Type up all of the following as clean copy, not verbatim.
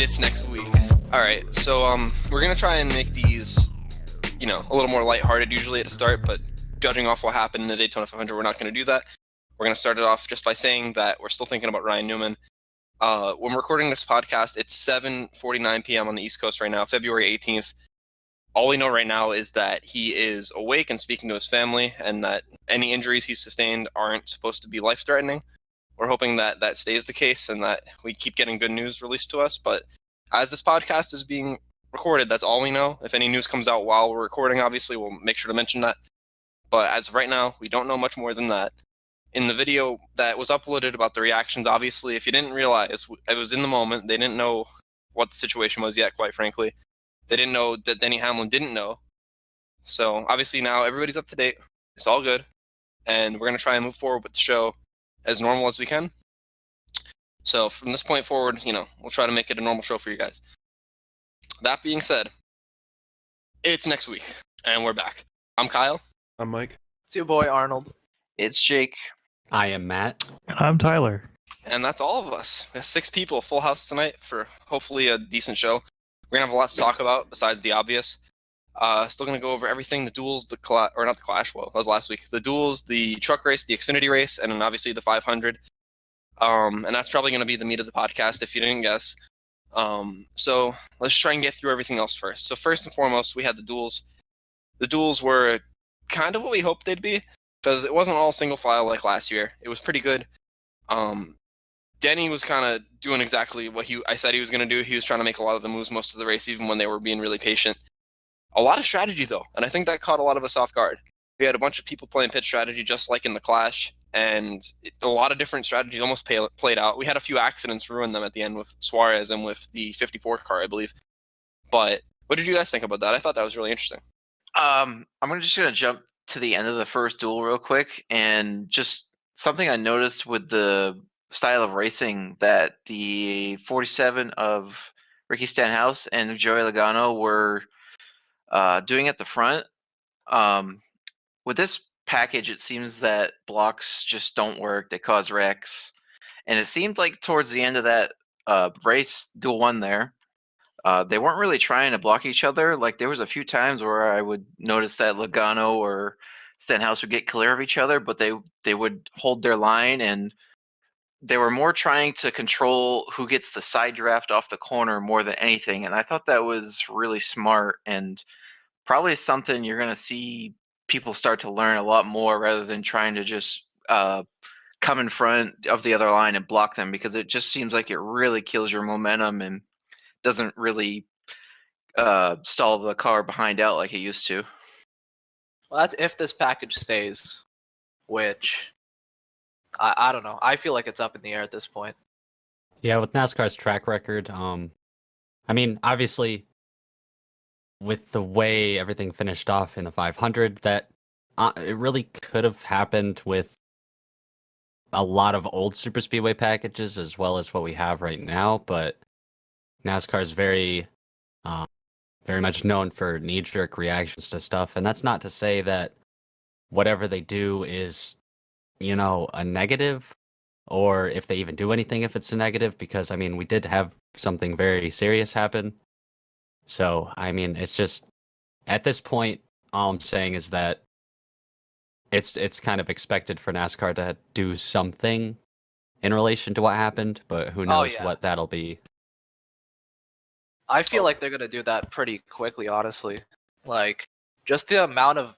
It's next week. All right, so we're gonna try and make these, a little more lighthearted usually at the start, but judging off what happened in the Daytona 500, we're not gonna do that. We're gonna start it off just by saying that we're still thinking about Ryan Newman. When we're recording this podcast, it's 7:49 p.m. on the East Coast right now, February 18th. All we know right now is that he is awake and speaking to his family, and that any injuries he's sustained aren't supposed to be life-threatening. We're hoping that that stays the case and that we keep getting good news released to us. But as this podcast is being recorded, that's all we know. If any news comes out while we're recording, obviously, we'll make sure to mention that. But as of right now, we don't know much more than that. In the video that was uploaded about the reactions, obviously, if you didn't realize, it was in the moment. They didn't know what the situation was yet, quite frankly. They didn't know that Denny Hamlin didn't know. So obviously now everybody's up to date. It's all good. And we're going to try and move forward with the show as normal as we can. So from this point forward, we'll try to make it a normal show for you guys. That being said, it's next week, and we're back. I'm Kyle. I'm Mike. It's your boy Arnold. It's Jake. I am Matt. And I'm Tyler. And that's all of us. We have 6 people, full house tonight for hopefully a decent show. We're going to have a lot to talk about besides the obvious. Still going to go over everything, the duels, the Clash, that was last week. The duels, the truck race, the Xfinity race, and then obviously the 500. And that's probably going to be the meat of the podcast if you didn't guess. So let's try and get through everything else first. So first and foremost, we had the duels. The duels were kind of what we hoped they'd be, because it wasn't all single file like last year. It was pretty good. Denny was kind of doing exactly what I said he was going to do. He was trying to make a lot of the moves most of the race, even when they were being really patient. A lot of strategy, though, and I think that caught a lot of us off guard. We had a bunch of people playing pit strategy just like in the Clash, and a lot of different strategies almost played out. We had a few accidents ruin them at the end with Suarez and with the 54 car, I believe. But what did you guys think about that? I thought that was really interesting. I'm just going to jump to the end of the first duel real quick, and just something I noticed with the style of racing that the 47 of Ricky Stenhouse and Joey Logano were doing at the front. With this package, it seems that blocks just don't work. They cause wrecks. And it seemed like towards the end of that race, Duel 1 there, they weren't really trying to block each other. Like, there was a few times where I would notice that Logano or Stenhouse would get clear of each other, but they would hold their line, and they were more trying to control who gets the side draft off the corner more than anything. And I thought that was really smart, and probably something you're going to see people start to learn a lot more, rather than trying to just come in front of the other line and block them, because it just seems like it really kills your momentum and doesn't really stall the car behind out like it used to. Well, that's if this package stays, which I don't know. I feel like it's up in the air at this point. Yeah, with NASCAR's track record, obviously, with the way everything finished off in the 500, that it really could have happened with a lot of old super speedway packages as well as what we have right now. But NASCAR is very much known for knee-jerk reactions to stuff, and that's not to say that whatever they do is, a negative, or if they even do anything if it's a negative, because we did have something very serious happen. So it's just, at this point, all I'm saying is that it's kind of expected for NASCAR to do something in relation to what happened, but who knows what that'll be. I feel like they're going to do that pretty quickly, honestly. Like, just the amount of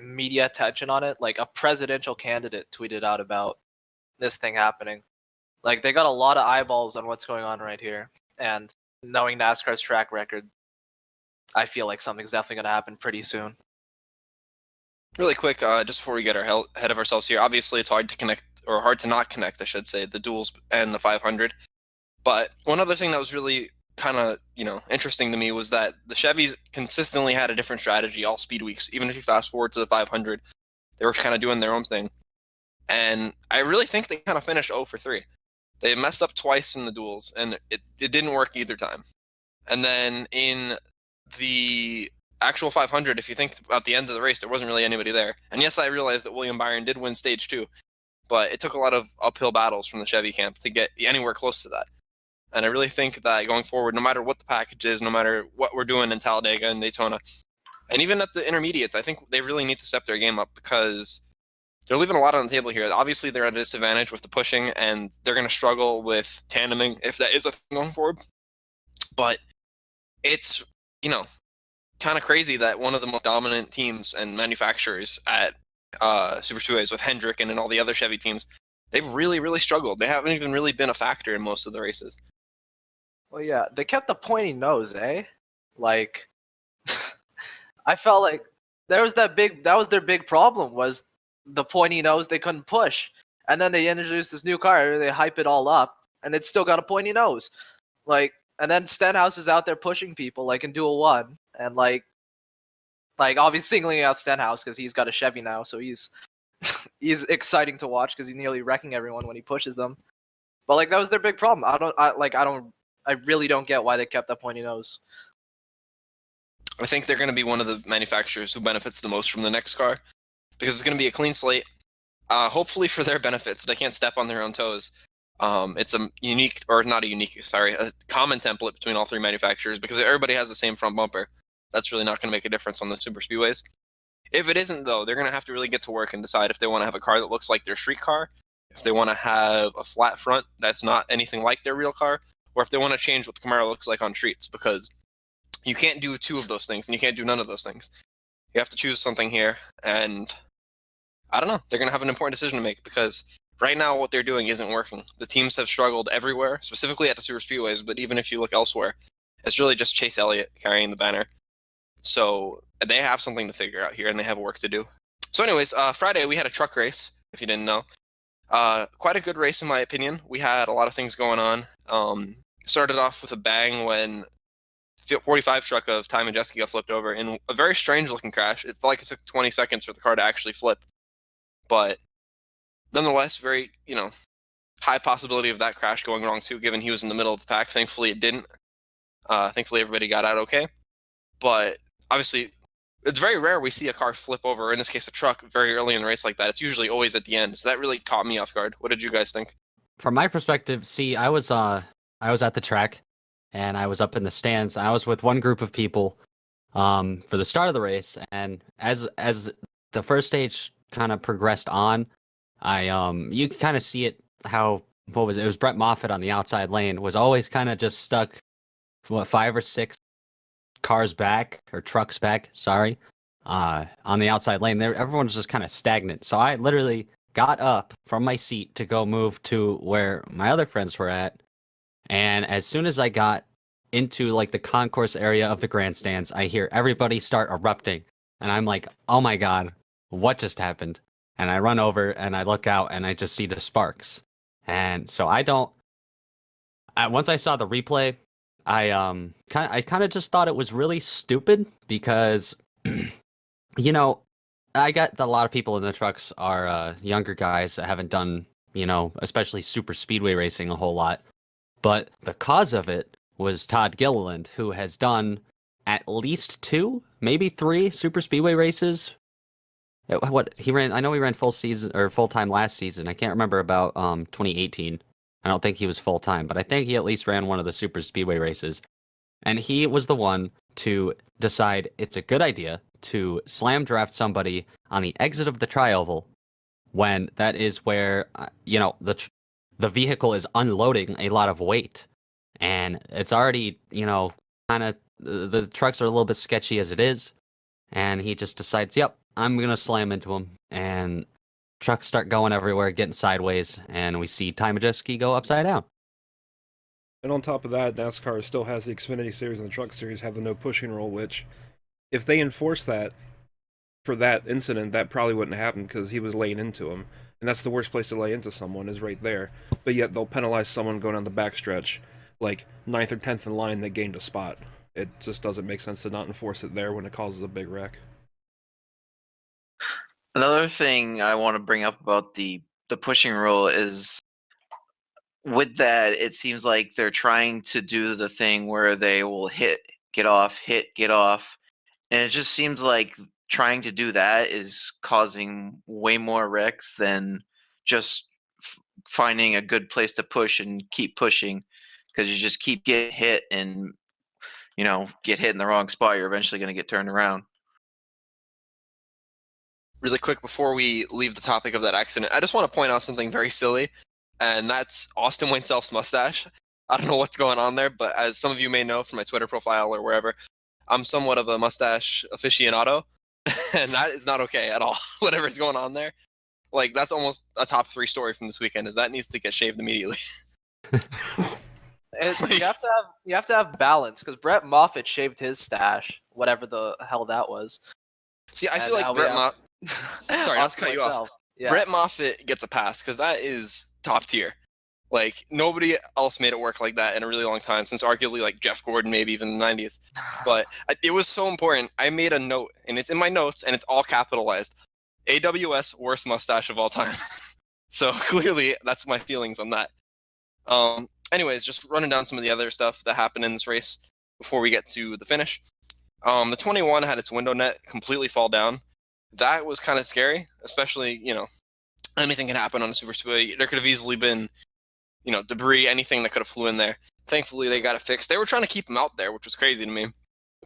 media attention on it. Like, a presidential candidate tweeted out about this thing happening. Like, they got a lot of eyeballs on what's going on right here. And knowing NASCAR's track record, I feel like something's definitely going to happen pretty soon. Really quick, just before we get ahead of ourselves here, obviously it's hard to connect, or hard to not connect, I should say, the duels and the 500. But one other thing that was really kind of, interesting to me was that the Chevys consistently had a different strategy all speed weeks. Even if you fast forward to the 500, they were kind of doing their own thing. And I really think they kind of finished 0 for 3. They messed up twice in the duels, and it didn't work either time. And then in the actual 500, if you think about the end of the race, there wasn't really anybody there. And yes, I realized that William Byron did win stage 2, but it took a lot of uphill battles from the Chevy camp to get anywhere close to that. And I really think that going forward, no matter what the package is, no matter what we're doing in Talladega and Daytona, and even at the intermediates, I think they really need to step their game up because they're leaving a lot on the table here. Obviously, they're at a disadvantage with the pushing, and they're going to struggle with tandeming if that is a thing going forward. But it's, kind of crazy that one of the most dominant teams and manufacturers at Super Speedways with Hendrick and all the other Chevy teams, they've really, really struggled. They haven't even really been a factor in most of the races. Well, yeah, they kept the pointy nose, eh? Like, I felt like that was their big problem was the pointy nose they couldn't push. And then they introduced this new car, they hype it all up, and it's still got a pointy nose. Like, and then Stenhouse is out there pushing people, like in Duel 1, and like obviously singling out Stenhouse because he's got a Chevy now, so he's exciting to watch because he's nearly wrecking everyone when he pushes them. But like that was their big problem. I really don't get why they kept that pointy nose. I think they're going to be one of the manufacturers who benefits the most from the next car because it's going to be a clean slate. Hopefully for their benefits, they can't step on their own toes. It's a common template between all three manufacturers because everybody has the same front bumper. That's really not going to make a difference on the super speedways. If it isn't, though, they're going to have to really get to work and decide if they want to have a car that looks like their street car, if they want to have a flat front that's not anything like their real car, or if they want to change what the Camaro looks like on streets, because you can't do two of those things and you can't do none of those things. You have to choose something here, and I don't know. They're going to have an important decision to make because right now what they're doing isn't working. The teams have struggled everywhere, specifically at the super speedways, but even if you look elsewhere, it's really just Chase Elliott carrying the banner. So they have something to figure out here, and they have work to do. So anyways, Friday we had a truck race, if you didn't know. Quite a good race, in my opinion. We had a lot of things going on. Started off with a bang when 45 truck of Ty Majeski got flipped over in a very strange-looking crash. It felt like it took 20 seconds for the car to actually flip. But nonetheless, very, high possibility of that crash going wrong, too, given he was in the middle of the pack. Thankfully, it didn't. Thankfully, everybody got out okay. But obviously, it's very rare we see a car flip over, or in this case, a truck, very early in the race like that. It's usually always at the end. So that really caught me off guard. What did you guys think? From my perspective, I was at the track, and I was up in the stands. I was with one group of people for the start of the race, and as the first stage kind of progressed on, you could kind of see it. It was Brett Moffitt on the outside lane was always kind of just stuck 5 or 6 cars back, or trucks back, sorry, on the outside lane. Everyone's just kind of stagnant. So I literally got up from my seat to go move to where my other friends were at. And as soon as I got into like the concourse area of the grandstands, I hear everybody start erupting. And I'm like, oh my God, what just happened? And I run over and I look out and I just see the sparks. And so once I saw the replay, I kind of just thought it was really stupid because, I got a lot of people in the trucks are younger guys that haven't done, especially super speedway racing a whole lot. But the cause of it was Todd Gilliland, who has done at least 2, maybe 3 super speedway races. He ran? I know he ran full season or full time last season. I can't remember about 2018. I don't think he was full time, but I think he at least ran one of the super speedway races. And he was the one to decide it's a good idea to slam draft somebody on the exit of the tri-oval when that is where, the vehicle is unloading a lot of weight. And it's already, kind of, the trucks are a little bit sketchy as it is. And he just decides, yep, I'm going to slam into him. And trucks start going everywhere, getting sideways, and we see Ty Majeski go upside down. And on top of that, NASCAR still has the Xfinity Series and the Truck Series have the no pushing rule, which, if they enforce that for that incident, that probably wouldn't happen because he was laying into him. And that's the worst place to lay into someone, is right there. But yet they'll penalize someone going down the backstretch, like 9th or 10th in line that gained a spot. It just doesn't make sense to not enforce it there when it causes a big wreck. Another thing I want to bring up about the pushing rule is with that, it seems like they're trying to do the thing where they will hit, get off, and it just seems like trying to do that is causing way more wrecks than just finding a good place to push and keep pushing. because you just keep getting hit and, get hit in the wrong spot. You're eventually going to get turned around. Really quick before we leave the topic of that accident, I just want to point out something very silly, and that's Austin Wainself's mustache. I don't know what's going on there, but as some of you may know from my Twitter profile or wherever, I'm somewhat of a mustache aficionado, and that is not okay at all. Whatever's going on there, like that's almost a top 3 story from this weekend. Is that needs to get shaved immediately. You have to have balance, because Brett Moffitt shaved his stash, whatever the hell that was. See, I And feel like now we Brett have- Moffitt. Sorry, not to cut you off. myself. Yeah. Brett Moffitt gets a pass because that is top tier. Like nobody else made it work like that in a really long time, since arguably like Jeff Gordon, maybe even the 90s. But it was so important. I made a note, and it's in my notes, and it's all capitalized. AWS worst mustache of all time. So clearly, that's my feelings on that. Anyways, just running down some of the other stuff that happened in this race before we get to the finish. The 21 had its window net completely fall down. That was kind of scary, especially, anything can happen on a super speedway. There could have easily been, debris, anything that could have flew in there. Thankfully, they got it fixed. They were trying to keep him out there, which was crazy to me.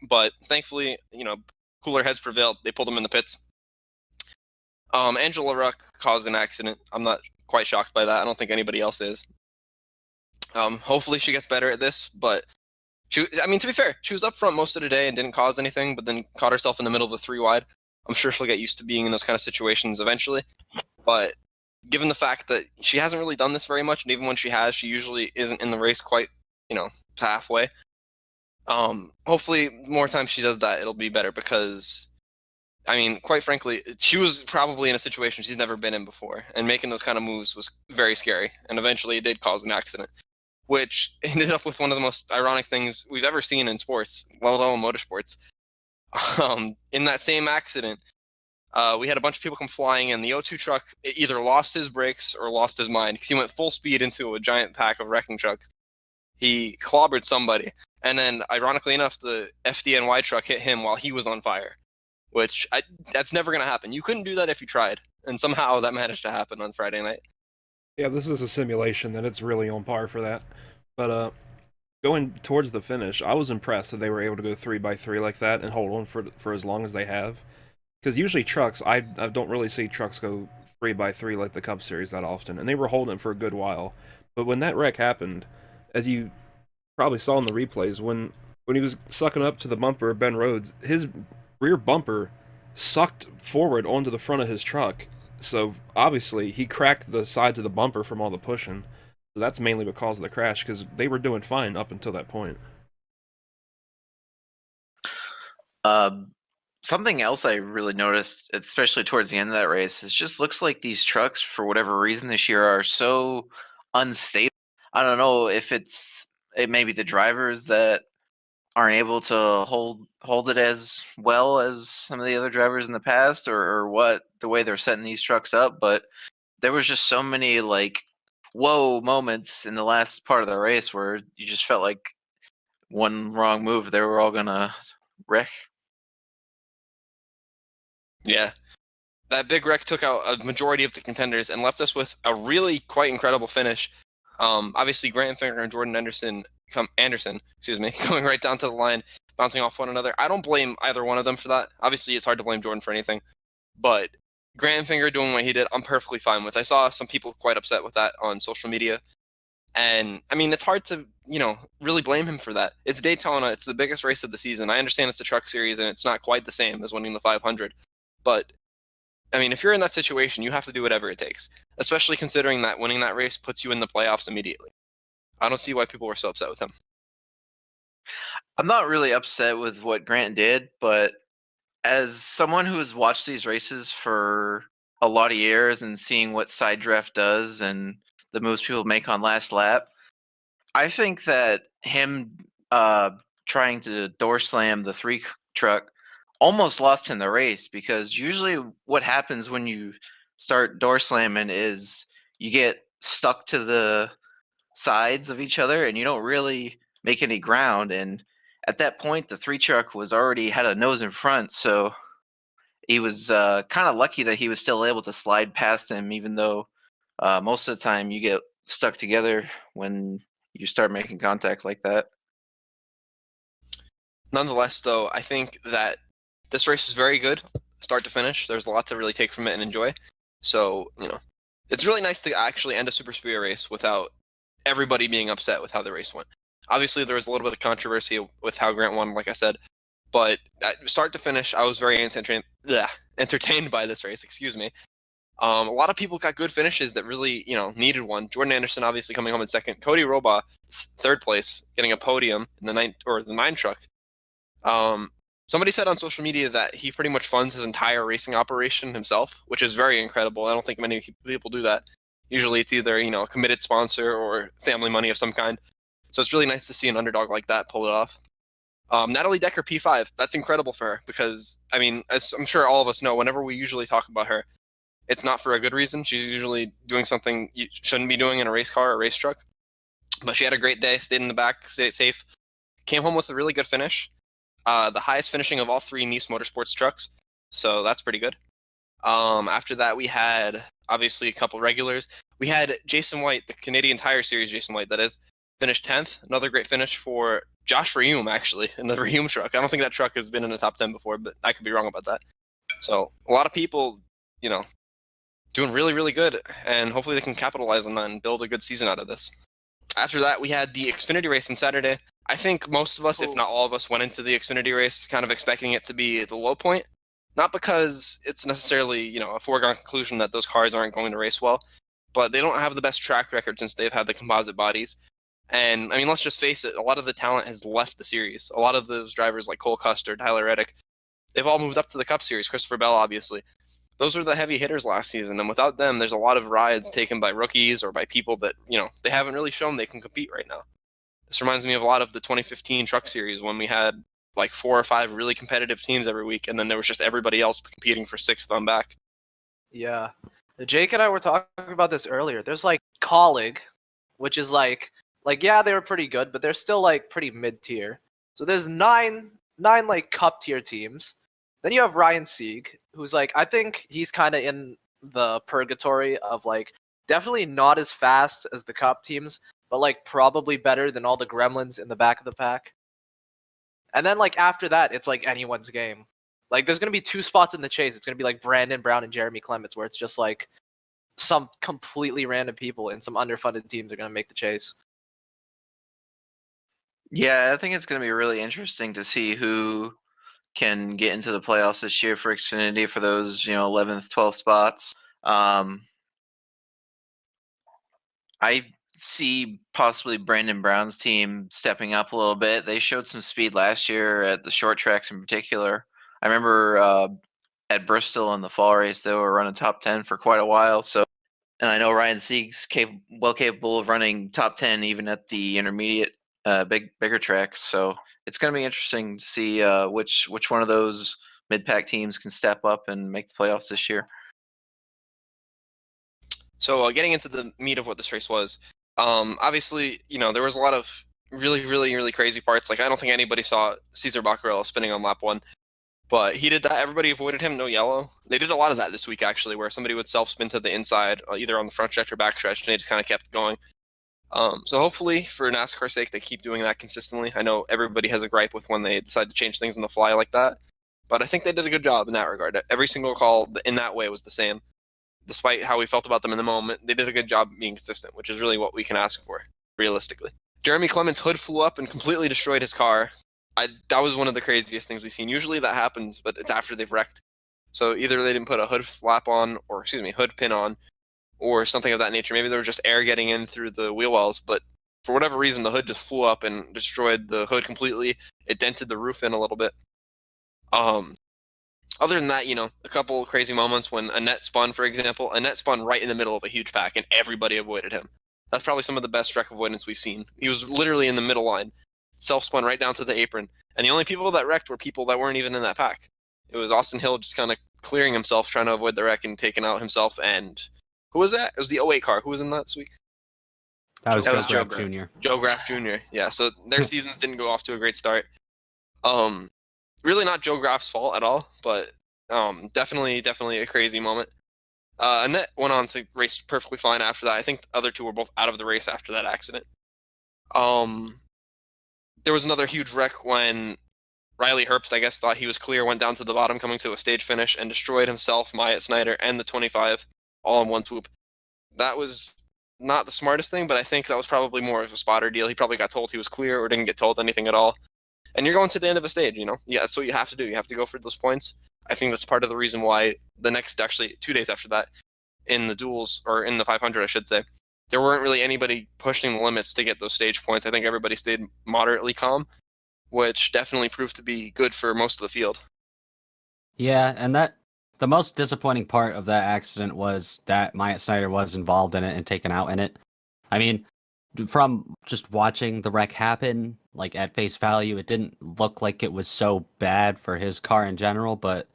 But thankfully, cooler heads prevailed. They pulled him in the pits. Angela Ruck caused an accident. I'm not quite shocked by that. I don't think anybody else is. Hopefully she gets better at this, but to be fair, she was up front most of the day and didn't cause anything, but then caught herself in the middle of the 3 wide. I'm sure she'll get used to being in those kind of situations eventually. But given the fact that she hasn't really done this very much, and even when she has, she usually isn't in the race quite, to halfway. Hopefully, more times she does that, it'll be better because, quite frankly, she was probably in a situation she's never been in before, and making those kind of moves was very scary, and eventually it did cause an accident, which ended up with one of the most ironic things we've ever seen in sports, let alone motorsports. In that same accident, we had a bunch of people come flying in. The O2 truck either lost his brakes or lost his mind because he went full speed into a giant pack of wrecking trucks. He clobbered somebody, and then, ironically enough, the FDNY truck hit him while he was on fire, which that's never going to happen. You couldn't do that if you tried, and somehow that managed to happen on Friday night. Yeah, this is a simulation, then it's really on par for that. But going towards the finish, I was impressed that they were able to go 3x3 like that and hold on for as long as they have. Because usually trucks, I don't really see trucks go 3x3 like the Cup Series that often, and they were holding it for a good while. But when that wreck happened, as you probably saw in the replays, when he was sucking up to the bumper of Ben Rhodes, his rear bumper sucked forward onto the front of his truck. So obviously he cracked the sides of the bumper from all the pushing. So that's mainly because of the crash, because they were doing fine up until that point. Something else I really noticed, especially towards the end of that race, is just looks like these trucks, for whatever reason this year, are so unstable. I don't know if it may be the drivers that aren't able to hold it as well as some of the other drivers in the past, or what, the way they're setting these trucks up. But there was just so many whoa moments in the last part of the race where you just felt like one wrong move, they were all gonna wreck. Yeah. That big wreck took out a majority of the contenders and left us with a really quite incredible finish. Obviously, Grant Finger and Jordan Anderson, going right down to the line, bouncing off one another. I don't blame either one of them for that. Obviously, it's hard to blame Jordan for anything. But Grant Finger doing what he did, I'm perfectly fine with. I saw some people quite upset with that on social media. And, it's hard to, really blame him for that. It's Daytona. It's the biggest race of the season. I understand it's a truck series, and it's not quite the same as winning the 500. But, if you're in that situation, you have to do whatever it takes, especially considering that winning that race puts you in the playoffs immediately. I don't see why people were so upset with him. I'm not really upset with what Grant did, but as someone who has watched these races for a lot of years and seeing what side draft does and the moves people make on last lap, I think that him trying to door slam the 3 truck almost lost him the race, because usually what happens when you start door slamming is you get stuck to the sides of each other and you don't really make any ground. And at that point, the 3 truck was already had a nose in front, so he was kind of lucky that he was still able to slide past him, even though most of the time you get stuck together when you start making contact like that. Nonetheless, though, I think that this race was very good, start to finish. There's a lot to really take from it and enjoy. So, it's really nice to actually end a super speedway race without everybody being upset with how the race went. Obviously, there was a little bit of controversy with how Grant won, like I said, but start to finish, I was very entertained by this race. Excuse me. A lot of people got good finishes that really, needed one. Jordan Anderson obviously coming home in second. Cody Roba, third place, getting a podium in the 9 truck. Somebody said on social media that he pretty much funds his entire racing operation himself, which is very incredible. I don't think many people do that. Usually it's either, a committed sponsor or family money of some kind. So it's really nice to see an underdog like that pull it off. Natalie Decker, P5. That's incredible for her because, as I'm sure all of us know, whenever we usually talk about her, it's not for a good reason. She's usually doing something you shouldn't be doing in a race car or race truck. But she had a great day, stayed in the back, stayed safe, came home with a really good finish. The highest finishing of all 3 Nice Motorsports trucks, so that's pretty good. After that, we had, obviously, a couple regulars. We had Jason White, the Canadian Tire Series Jason White, that is, finished 10th. Another great finish for Josh Reaume, actually, in the Reaume truck. I don't think that truck has been in the top 10 before, but I could be wrong about that. So a lot of people, doing really, really good, and hopefully they can capitalize on that and build a good season out of this. After that, we had the Xfinity race on Saturday. I think most of us, if not all of us, went into the Xfinity race kind of expecting it to be the low point. Not because it's necessarily, a foregone conclusion that those cars aren't going to race well, but they don't have the best track record since they've had the composite bodies. And, let's just face it, a lot of the talent has left the series. A lot of those drivers like Cole Custer, Tyler Reddick, they've all moved up to the Cup Series, Christopher Bell, obviously. Those were the heavy hitters last season, and without them, there's a lot of rides taken by rookies or by people that, they haven't really shown they can compete right now. This reminds me of a lot of the 2015 Truck Series when we had like 4 or 5 really competitive teams every week, and then there was just everybody else competing for 6th on back. Yeah. Jake and I were talking about this earlier. There's like Colleague, which is like yeah, they were pretty good, but they're still like pretty mid-tier. So there's nine like cup tier teams. Then you have Ryan Sieg, who's like, I think he's kind of in the purgatory of like definitely not as fast as the cup teams, but like probably better than all the gremlins in the back of the pack. And then like after that, it's like anyone's game. Like there's gonna be 2 spots in the chase. It's gonna be like Brandon Brown and Jeremy Clements, where it's just like some completely random people and some underfunded teams are gonna make the chase. Yeah, I think it's going to be really interesting to see who can get into the playoffs this year for Xfinity for those 11th, 12th spots. I see possibly Brandon Brown's team stepping up a little bit. They showed some speed last year at the short tracks in particular. I remember at Bristol in the fall race, they were running top 10 for quite a while. So, and I know Ryan Sieg's capable of running top 10 even at the intermediate, bigger tracks. So it's going to be interesting to see which one of those mid-pack teams can step up and make the playoffs this year. So getting into the meat of what this race was, obviously, there was a lot of really, really, really crazy parts. Like, I don't think anybody saw Cesar Baccarella spinning on lap 1, but he did that. Everybody avoided him, no yellow. They did a lot of that this week, actually, where somebody would self-spin to the inside, either on the front stretch or back stretch, and they just kind of kept going. So hopefully, for NASCAR's sake, they keep doing that consistently. I know everybody has a gripe with when they decide to change things on the fly like that, but I think they did a good job in that regard. Every single call in that way was the same. Despite how we felt about them in the moment, they did a good job being consistent, which is really what we can ask for, realistically. Jeremy Clements' hood flew up and completely destroyed his car. That was one of the craziest things we've seen. Usually that happens, but it's after they've wrecked. So either they didn't put a hood pin on, or something of that nature. Maybe there was just air getting in through the wheel wells, but for whatever reason, the hood just flew up and destroyed the hood completely. It dented the roof in a little bit. Other than that, a couple crazy moments when Annette spun, for example. Annette spun right in the middle of a huge pack, and everybody avoided him. That's probably some of the best wreck avoidance we've seen. He was literally in the middle line, self-spun right down to the apron, and the only people that wrecked were people that weren't even in that pack. It was Austin Hill just kind of clearing himself, trying to avoid the wreck and taking out himself, and who was that? It was the 08 car. Who was in that this week? That was Joe Joe Graff Graff. Jr. Joe Graff Jr. Yeah, so their seasons didn't go off to a great start. Really not Joe Graff's fault at all, but definitely a crazy moment. Annette went on to race perfectly fine after that. I think the other 2 were both out of the race after that accident. There was another huge wreck when Riley Herbst, I guess, thought he was clear, went down to the bottom coming to a stage finish, and destroyed himself, Myatt Snyder, and the 25 all in one swoop. That was not the smartest thing, but I think that was probably more of a spotter deal. He probably got told he was clear or didn't get told anything at all. And you're going to the end of a stage, Yeah, that's what you have to do. You have to go for those points. I think that's part of the reason why actually 2 days after that, in the duels, or in the 500, I should say, there weren't really anybody pushing the limits to get those stage points. I think everybody stayed moderately calm, which definitely proved to be good for most of the field. Yeah, and the most disappointing part of that accident was that Myatt Snyder was involved in it and taken out in it. I mean, from just watching the wreck happen, like at face value, it didn't look like it was so bad for his car in general, but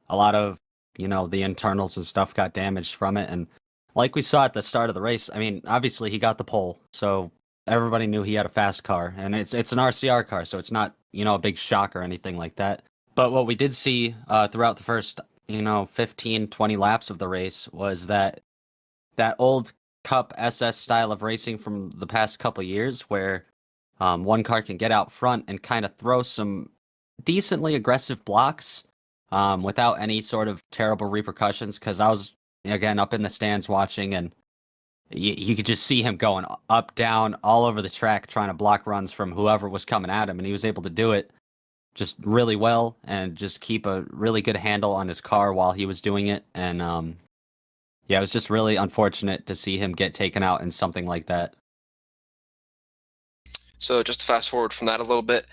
a lot of, the internals and stuff got damaged from it. And like we saw at the start of the race, I mean, obviously he got the pole, so everybody knew he had a fast car, and it's an RCR car, so it's not, a big shock or anything like that. But what we did see throughout the first, 15, 20 laps of the race was that old Cup SS style of racing from the past couple years where one car can get out front and kind of throw some decently aggressive blocks without any sort of terrible repercussions. Because I was, again, up in the stands watching, and you could just see him going up, down, all over the track trying to block runs from whoever was coming at him, and he was able to do it just really well and just keep a really good handle on his car while he was doing it. And yeah, it was just really unfortunate to see him get taken out in something like that. So just to fast forward from that a little bit,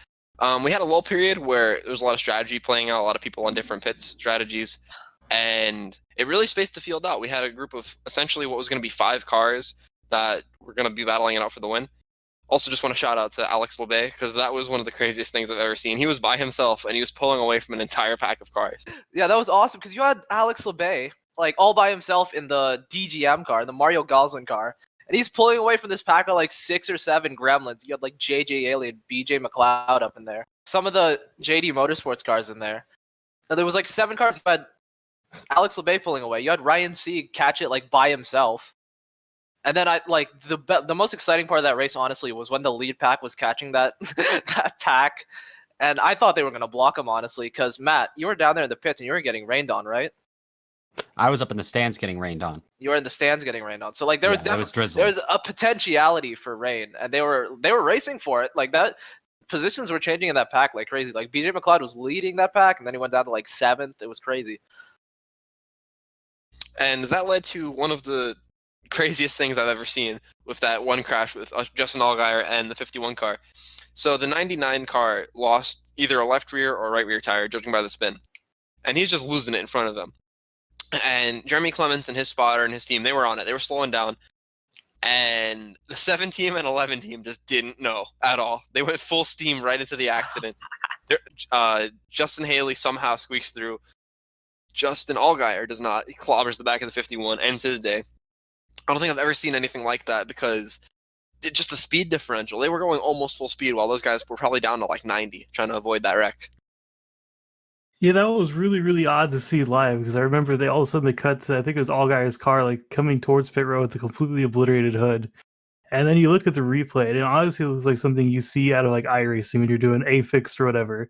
we had a lull period where there was a lot of strategy playing out, a lot of people on different pits strategies, and it really spaced the field out. We had a group of essentially what was going to be 5 cars that were going to be battling it out for the win. Also, just want to shout out to Alex Labay, because that was one of the craziest things I've ever seen. He was by himself, and he was pulling away from an entire pack of cars. Yeah, that was awesome, because you had Alex Labay, like, all by himself in the DGM car, the Mario Goslin car, and he's pulling away from this pack of, like, 6 or 7 gremlins. You had, like, JJ Alien, BJ McLeod up in there. Some of the JD Motorsports cars in there. Now, there was, like, 7 cars. You had Alex Labay pulling away. You had Ryan Sieg catch it, like, by himself. And then the most exciting part of that race, honestly, was when the lead pack was catching that that pack, and I thought they were gonna block him, honestly, because Matt, you were down there in the pits and you were getting rained on, right? I was up in the stands getting rained on. You were in the stands getting rained on, so like there was a potentiality for rain, and they were racing for it. Like that, positions were changing in that pack like crazy. Like BJ McLeod was leading that pack, and then he went down to like 7th. It was crazy. And that led to one of the craziest things I've ever seen with that one crash with Justin Allgaier and the 51 car. So the 99 car lost either a left rear or right rear tire, judging by the spin. And he's just losing it in front of them. And Jeremy Clements and his spotter and his team, they were on it. They were slowing down. And the 7 team and 11 team just didn't know at all. They went full steam right into the accident. Justin Haley somehow squeaks through. Justin Allgaier does not. He clobbers the back of the 51, ends his day. I don't think I've ever seen anything like that, because just the speed differential. They were going almost full speed while those guys were probably down to like 90, trying to avoid that wreck. Yeah, that was really, really odd to see live, because I remember all of a sudden they cut to, I think it was Allgaier's car, like coming towards pit road with a completely obliterated hood. And then you look at the replay, and it honestly looks like something you see out of like iRacing when you're doing A-Fixed or whatever.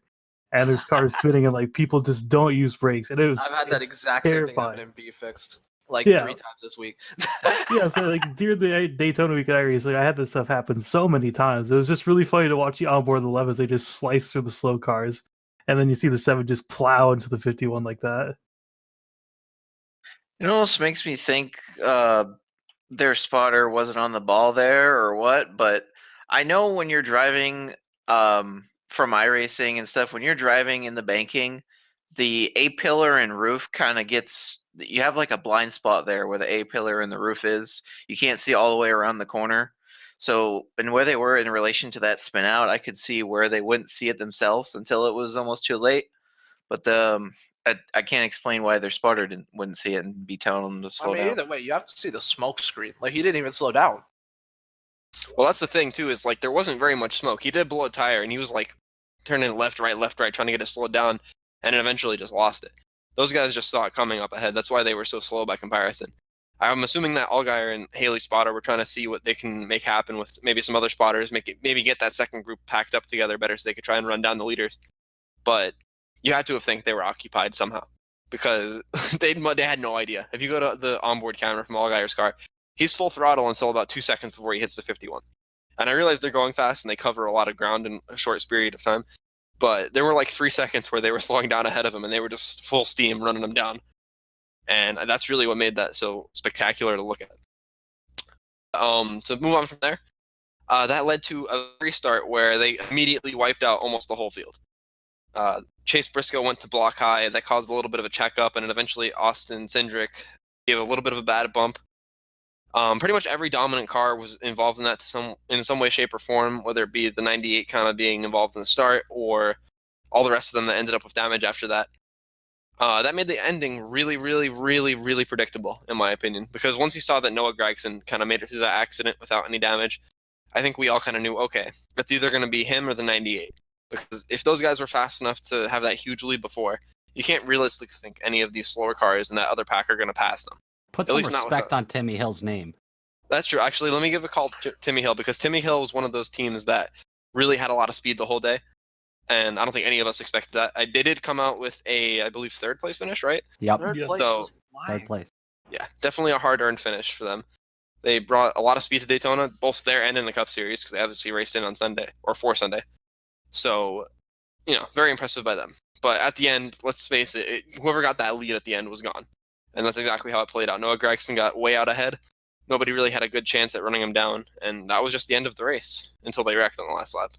And there's cars spinning, and like people just don't use brakes. And I've had that exact same thing happen in B-Fixed. Like 3 times this week. Yeah, so like during the Daytona week iRacing, like, I had this stuff happen so many times. It was just really funny to watch the onboard 11s. They just slice through the slow cars, and then you see the 7 just plow into the 51 like that. It almost makes me think their spotter wasn't on the ball there or what, but I know when you're driving from iRacing and stuff, when you're driving in the banking, the A-pillar and roof kind of you have like a blind spot there where the A-pillar and the roof is. You can't see all the way around the corner. So, and where they were in relation to that spin out, I could see where they wouldn't see it themselves until it was almost too late. But I can't explain why their spotter wouldn't see it and be telling them to slow down. Either way, you have to see the smoke screen. Like, he didn't even slow down. Well, that's the thing, too, is like there wasn't very much smoke. He did blow a tire, and he was like turning left, right, trying to get it slowed down, and eventually just lost it. Those guys just saw it coming up ahead. That's why they were so slow by comparison. I'm assuming that Allgaier and Haley spotter were trying to see what they can make happen with maybe some other spotters, maybe get that second group packed up together better so they could try and run down the leaders. But you had to have think they were occupied somehow because they had no idea. If you go to the onboard camera from Allgaier's car, he's full throttle until about 2 seconds before he hits the 51. And I realize they're going fast and they cover a lot of ground in a short period of time. But there were like 3 seconds where they were slowing down ahead of him and they were just full steam running him down. And that's really what made that so spectacular to look at. So move on from there. That led to a restart where they immediately wiped out almost the whole field. Chase Briscoe went to block high. That caused a little bit of a checkup, and eventually Austin Cindric gave a little bit of a bad bump. Pretty much every dominant car was involved in that in some way, shape, or form, whether it be the 98 kind of being involved in the start or all the rest of them that ended up with damage after that. That made the ending really, really, really, really predictable, in my opinion, because once you saw that Noah Gragson kind of made it through that accident without any damage, I think we all kind of knew, okay, it's either going to be him or the 98. Because if those guys were fast enough to have that huge lead before, you can't realistically think any of these slower cars in that other pack are going to pass them. Put some respect on Timmy Hill's name. That's true. Actually, let me give a call to Timmy Hill, because Timmy Hill was one of those teams that really had a lot of speed the whole day. And I don't think any of us expected that. They did come out with a, I believe, third place finish, right? Yep. Third place. Yeah, definitely a hard-earned finish for them. They brought a lot of speed to Daytona, both there and in the Cup Series, because they obviously raced in on Sunday, or for Sunday. So, very impressive by them. But at the end, let's face it, whoever got that lead at the end was gone. And that's exactly how it played out. Noah Gragson got way out ahead. Nobody really had a good chance at running him down. And that was just the end of the race until they wrecked on the last lap.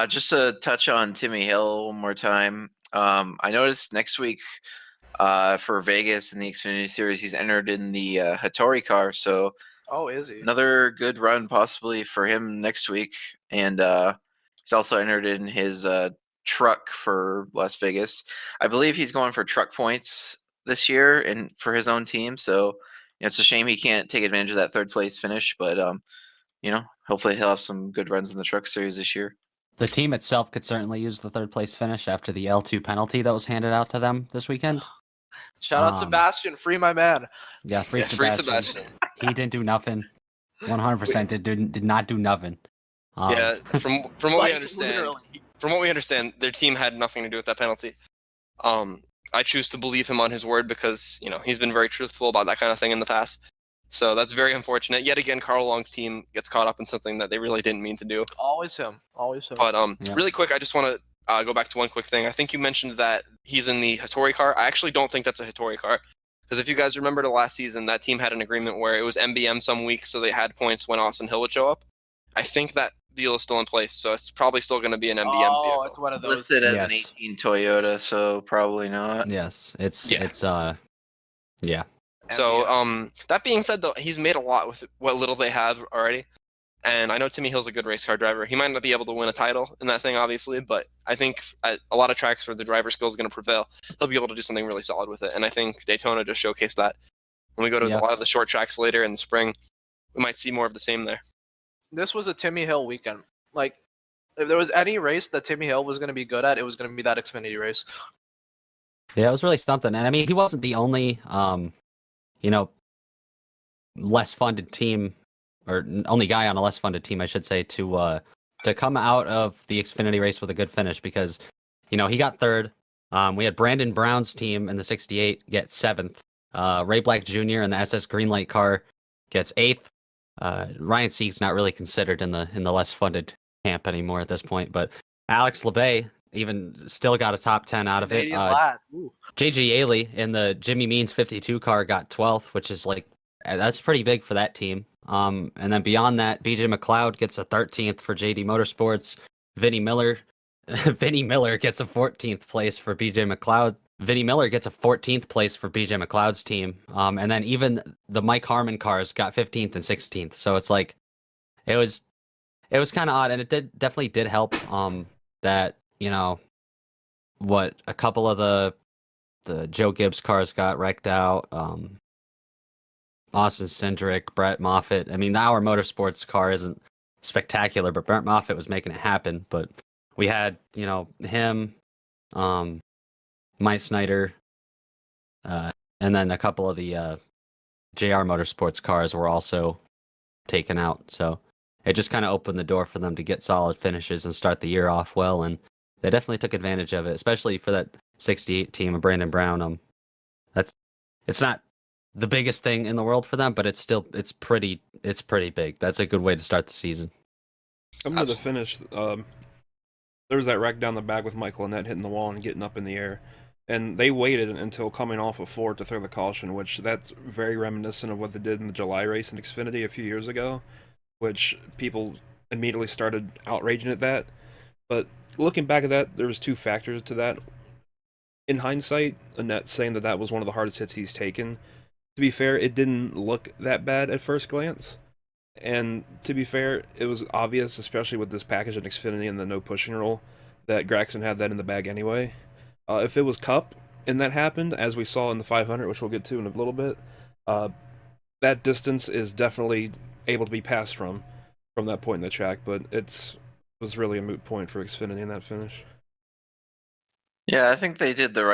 Just to touch on Timmy Hill one more time. I noticed next week for Vegas in the Xfinity Series, he's entered in the Hattori car. So is he? Another good run possibly for him next week. And he's also entered in his truck for Las Vegas. I believe he's going for truck points this year and for his own team. So it's a shame he can't take advantage of that third place finish. But, hopefully he'll have some good runs in the truck series this year. The team itself could certainly use the third place finish after the L2 penalty that was handed out to them this weekend. Shout out Sebastian, free my man. Yeah, free Sebastian. He didn't do nothing. 100% did not do nothing. From what we understand, their team had nothing to do with that penalty. I choose to believe him on his word because he's been very truthful about that kind of thing in the past. So that's very unfortunate. Yet again, Carl Long's team gets caught up in something that they really didn't mean to do. Always him. But really quick, I just want to go back to one quick thing. I think you mentioned that he's in the Hattori car. I actually don't think that's a Hattori car. Because if you guys remember the last season, that team had an agreement where it was MBM some weeks, so they had points when Austin Hill would show up. I think that deal is still in place, so it's probably still going to be an MBM vehicle. Oh, it's one of those. Listed as an 18 Toyota, so probably not. Yes, it's. So that being said, though, he's made a lot with what little they have already. And I know Timmy Hill's a good race car driver. He might not be able to win a title in that thing, obviously, but I think at a lot of tracks where the driver skill is going to prevail, he'll be able to do something really solid with it. And I think Daytona just showcased that. When we go to a lot of the short tracks later in the spring, we might see more of the same there. This was a Timmy Hill weekend. Like, if there was any race that Timmy Hill was going to be good at, it was going to be that Xfinity race. Yeah, it was really something. And I mean, he wasn't the only, less funded team, or only guy on a less funded team, I should say, to come out of the Xfinity race with a good finish because, he got third. We had Brandon Brown's team in the 68 get seventh. Ray Black Jr. in the SS Greenlight car gets eighth. Ryan Sieg's not really considered in the less funded camp anymore at this point, but Alex LeBay even still got a top 10 out of it. JG Yaley in the Jimmy Means 52 car got 12th, which is that's pretty big for that team. And then beyond that, BJ McLeod gets a 13th for JD Motorsports. Vinny Miller gets a 14th place for BJ McLeod. Vinny Miller gets a 14th place for BJ McLeod's team. And then even the Mike Harmon cars got 15th and 16th. So it's it was kind of odd, and it definitely did help that, a couple of the Joe Gibbs cars got wrecked out. Austin Cindric, Brett Moffitt. I mean, our Motorsports car isn't spectacular, but Brett Moffitt was making it happen. But we had, him, Mike Snyder, and and then a couple of the JR Motorsports cars were also taken out. So it just kind of opened the door for them to get solid finishes and start the year off well. And they definitely took advantage of it, especially for that 68 team of Brandon Brown. It's not the biggest thing in the world for them, but it's pretty big. That's a good way to start the season. Coming to the finish, there was that wreck down the back with Michael Annett hitting the wall and getting up in the air. And they waited until coming off of 4 to throw the caution, which that's very reminiscent of what they did in the July race in Xfinity a few years ago, which people immediately started outraging at that. But looking back at that, there was 2 factors to that. In hindsight, Annett saying that was one of the hardest hits he's taken. To be fair, it didn't look that bad at first glance. And to be fair, it was obvious, especially with this package in Xfinity and the no pushing rule, that Gragson had that in the bag anyway. If it was Cup and that happened, as we saw in the 500, which we'll get to in a little bit, that distance is definitely able to be passed from that point in the track, but it was really a moot point for Xfinity in that finish. Yeah, I think they did the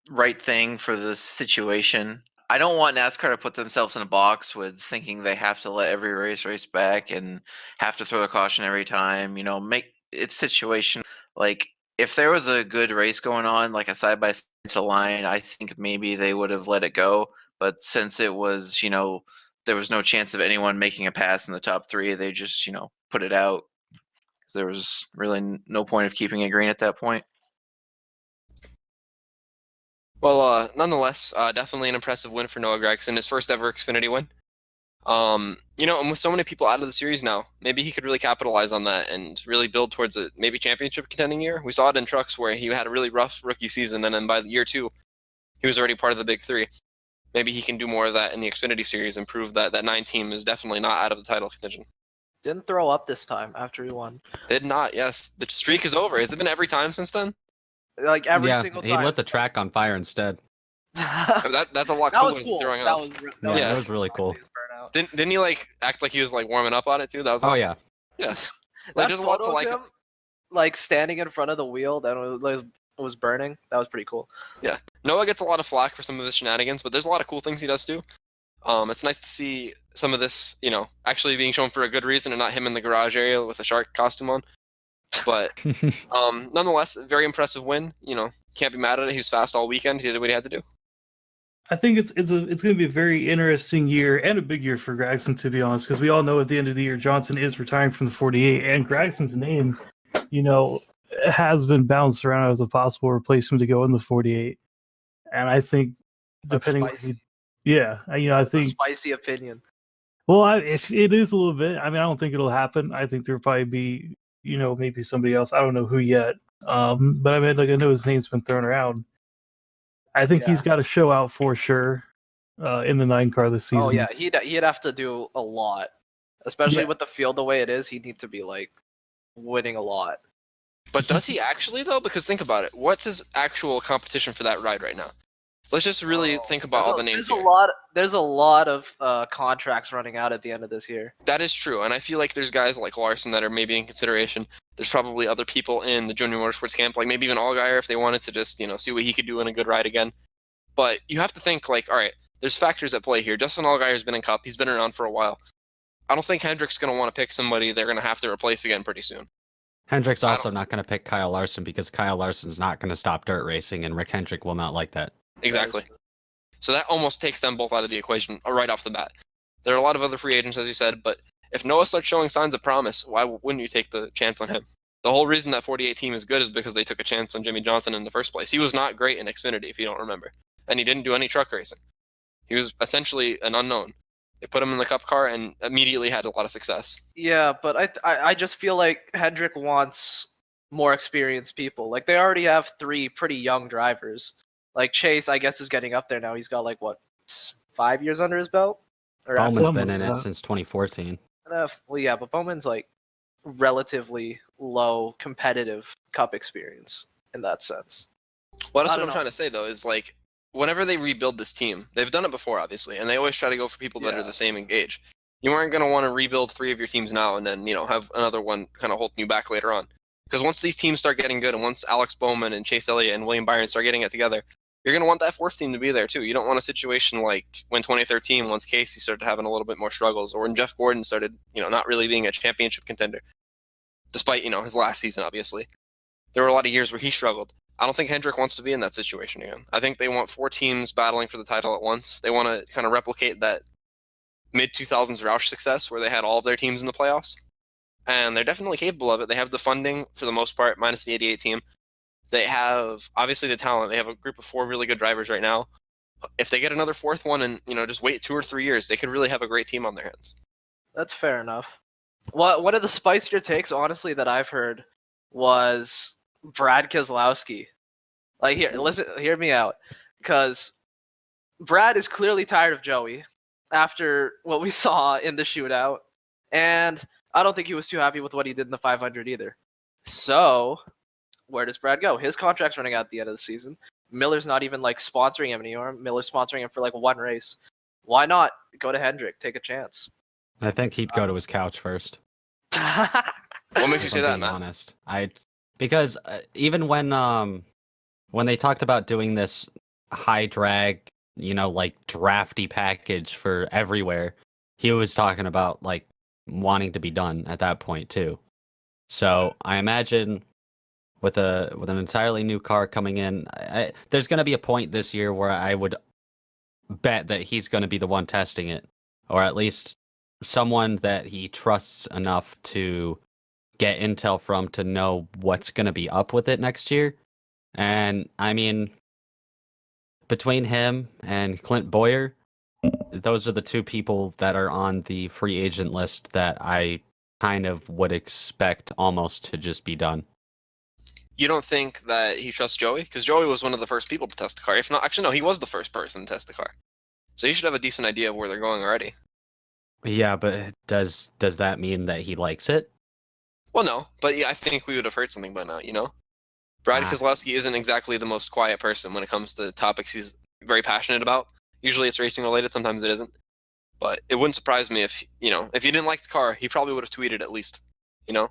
right thing for this situation. I don't want NASCAR to put themselves in a box with thinking they have to let every race back and have to throw the caution every time. Make it situation like if there was a good race going on, like a side by side to the line, I think maybe they would have let it go. But since it was, there was no chance of anyone making a pass in the top 3, they just, put it out. Because there was really no point of keeping it green at that point. Well, nonetheless, definitely an impressive win for Noah Gragson, his first ever Xfinity win. And with so many people out of the series now, maybe he could really capitalize on that and really build towards a maybe championship contending year. We saw it in trucks where he had a really rough rookie season, and then by year 2, he was already part of the big 3. Maybe he can do more of that in the Xfinity series and prove that that 9 team is definitely not out of the title contention. Didn't throw up this time after he won. Did not, yes. The streak is over. Has it been every time since then? Like every single time. He lit the track on fire instead. That's a lot that cooler was than cool. throwing That off. was really cool. Didn't he act like he was warming up on it too? That was Oh awesome. yeah. Yes. That There's a lot to photo of like. him, standing in front of the wheel that was burning. That was pretty cool. Yeah. Noah gets a lot of flack for some of his shenanigans, but there's a lot of cool things he does too. It's nice to see some of this, actually being shown for a good reason and not him in the garage area with a shark costume on. But nonetheless, very impressive win. Can't be mad at it. He was fast all weekend. He did what he had to do. I think it's going to be a very interesting year and a big year for Gragson, to be honest, because we all know at the end of the year Johnson is retiring from the 48, and Gragson's name, has been bounced around as a possible replacement to go in the 48. And I think, depending, I think That's a spicy opinion. Well, it is a little bit. I mean, I don't think it'll happen. I think there'll probably be, maybe somebody else. I don't know who yet. But I mean, I know his name's been thrown around. I think he's got to show out for sure in the 9 car this season. Oh yeah, he'd have to do a lot, especially with the field the way it is. He'd need to be winning a lot. But does he actually though? Because think about it. What's his actual competition for that ride right now? Let's just really think about all the names here. There's a lot of contracts running out at the end of this year. That is true, and I feel like there's guys like Larson that are maybe in consideration. There's probably other people in the junior motorsports camp, like maybe even Allgaier if they wanted to just see what he could do in a good ride again. But you have to think all right, there's factors at play here. Justin Allgaier's been in Cup. He's been around for a while. I don't think Hendrick's going to want to pick somebody they're going to have to replace again pretty soon. Hendrick's also not going to pick Kyle Larson because Kyle Larson's not going to stop dirt racing, and Rick Hendrick will not like that. Exactly. So that almost takes them both out of the equation right off the bat. There are a lot of other free agents, as you said, but if Noah starts showing signs of promise, why wouldn't you take the chance on him? The whole reason that 48 team is good is because they took a chance on Jimmy Johnson in the first place. He was not great in Xfinity, if you don't remember, and he didn't do any truck racing. He was essentially an unknown. They put him in the Cup car and immediately had a lot of success. Yeah, but I just feel like Hendrick wants more experienced people. They already have 3 pretty young drivers. Chase, I guess, is getting up there now. He's got 5 years under his belt. Bowman's been in it since 2014. Well, yeah, but Bowman's relatively low competitive Cup experience in that sense. Well, that's what I'm trying to say though. Is whenever they rebuild this team, they've done it before, obviously, and they always try to go for people that are the same age. You aren't going to want to rebuild 3 of your teams now and then have another one kind of holding you back later on. Because once these teams start getting good, and once Alex Bowman and Chase Elliott and William Byron start getting it together, you're going to want that fourth team to be there too. You don't want a situation like when 2013, once Casey started having a little bit more struggles, or when Jeff Gordon started, not really being a championship contender, despite, his last season, obviously. There were a lot of years where he struggled. I don't think Hendrick wants to be in that situation again. I think they want 4 teams battling for the title at once. They want to kind of replicate that mid-2000s Roush success where they had all of their teams in the playoffs. And they're definitely capable of it. They have the funding, for the most part, minus the 88 team. They have, obviously, the talent. They have a group of 4 really good drivers right now. If they get another 4th one and, just wait 2 or 3 years, they could really have a great team on their hands. That's fair enough. One of the spicier takes, honestly, that I've heard was Brad Keselowski. Like, hear me out. Because Brad is clearly tired of Joey after what we saw in the shootout. And I don't think he was too happy with what he did in the 500 either. So, where does Brad go? His contract's running out at the end of the season. Miller's not even sponsoring him anymore. Miller's sponsoring him for 1 race. Why not go to Hendrick? Take a chance. I think he'd go to his couch first. What makes you say that, Matt? Honest, because even when they talked about doing this high drag, drafty package for everywhere, he was talking about wanting to be done at that point too. So I imagine with an entirely new car coming in, there's going to be a point this year where I would bet that he's going to be the one testing it, or at least someone that he trusts enough to get intel from to know what's going to be up with it next year. And I mean, between him and Clint Boyer, those are the 2 people that are on the free agent list that I kind of would expect almost to just be done. You don't think that he trusts Joey? Because Joey was one of the first people to test the car. If not, actually, no, he was the first person to test the car. So he should have a decent idea of where they're going already. Yeah, but does that mean that he likes it? Well, no, but yeah, I think we would have heard something by now, Brad Keselowski isn't exactly the most quiet person when it comes to topics he's very passionate about. Usually it's racing related, sometimes it isn't. But it wouldn't surprise me if he didn't like the car, he probably would have tweeted at least.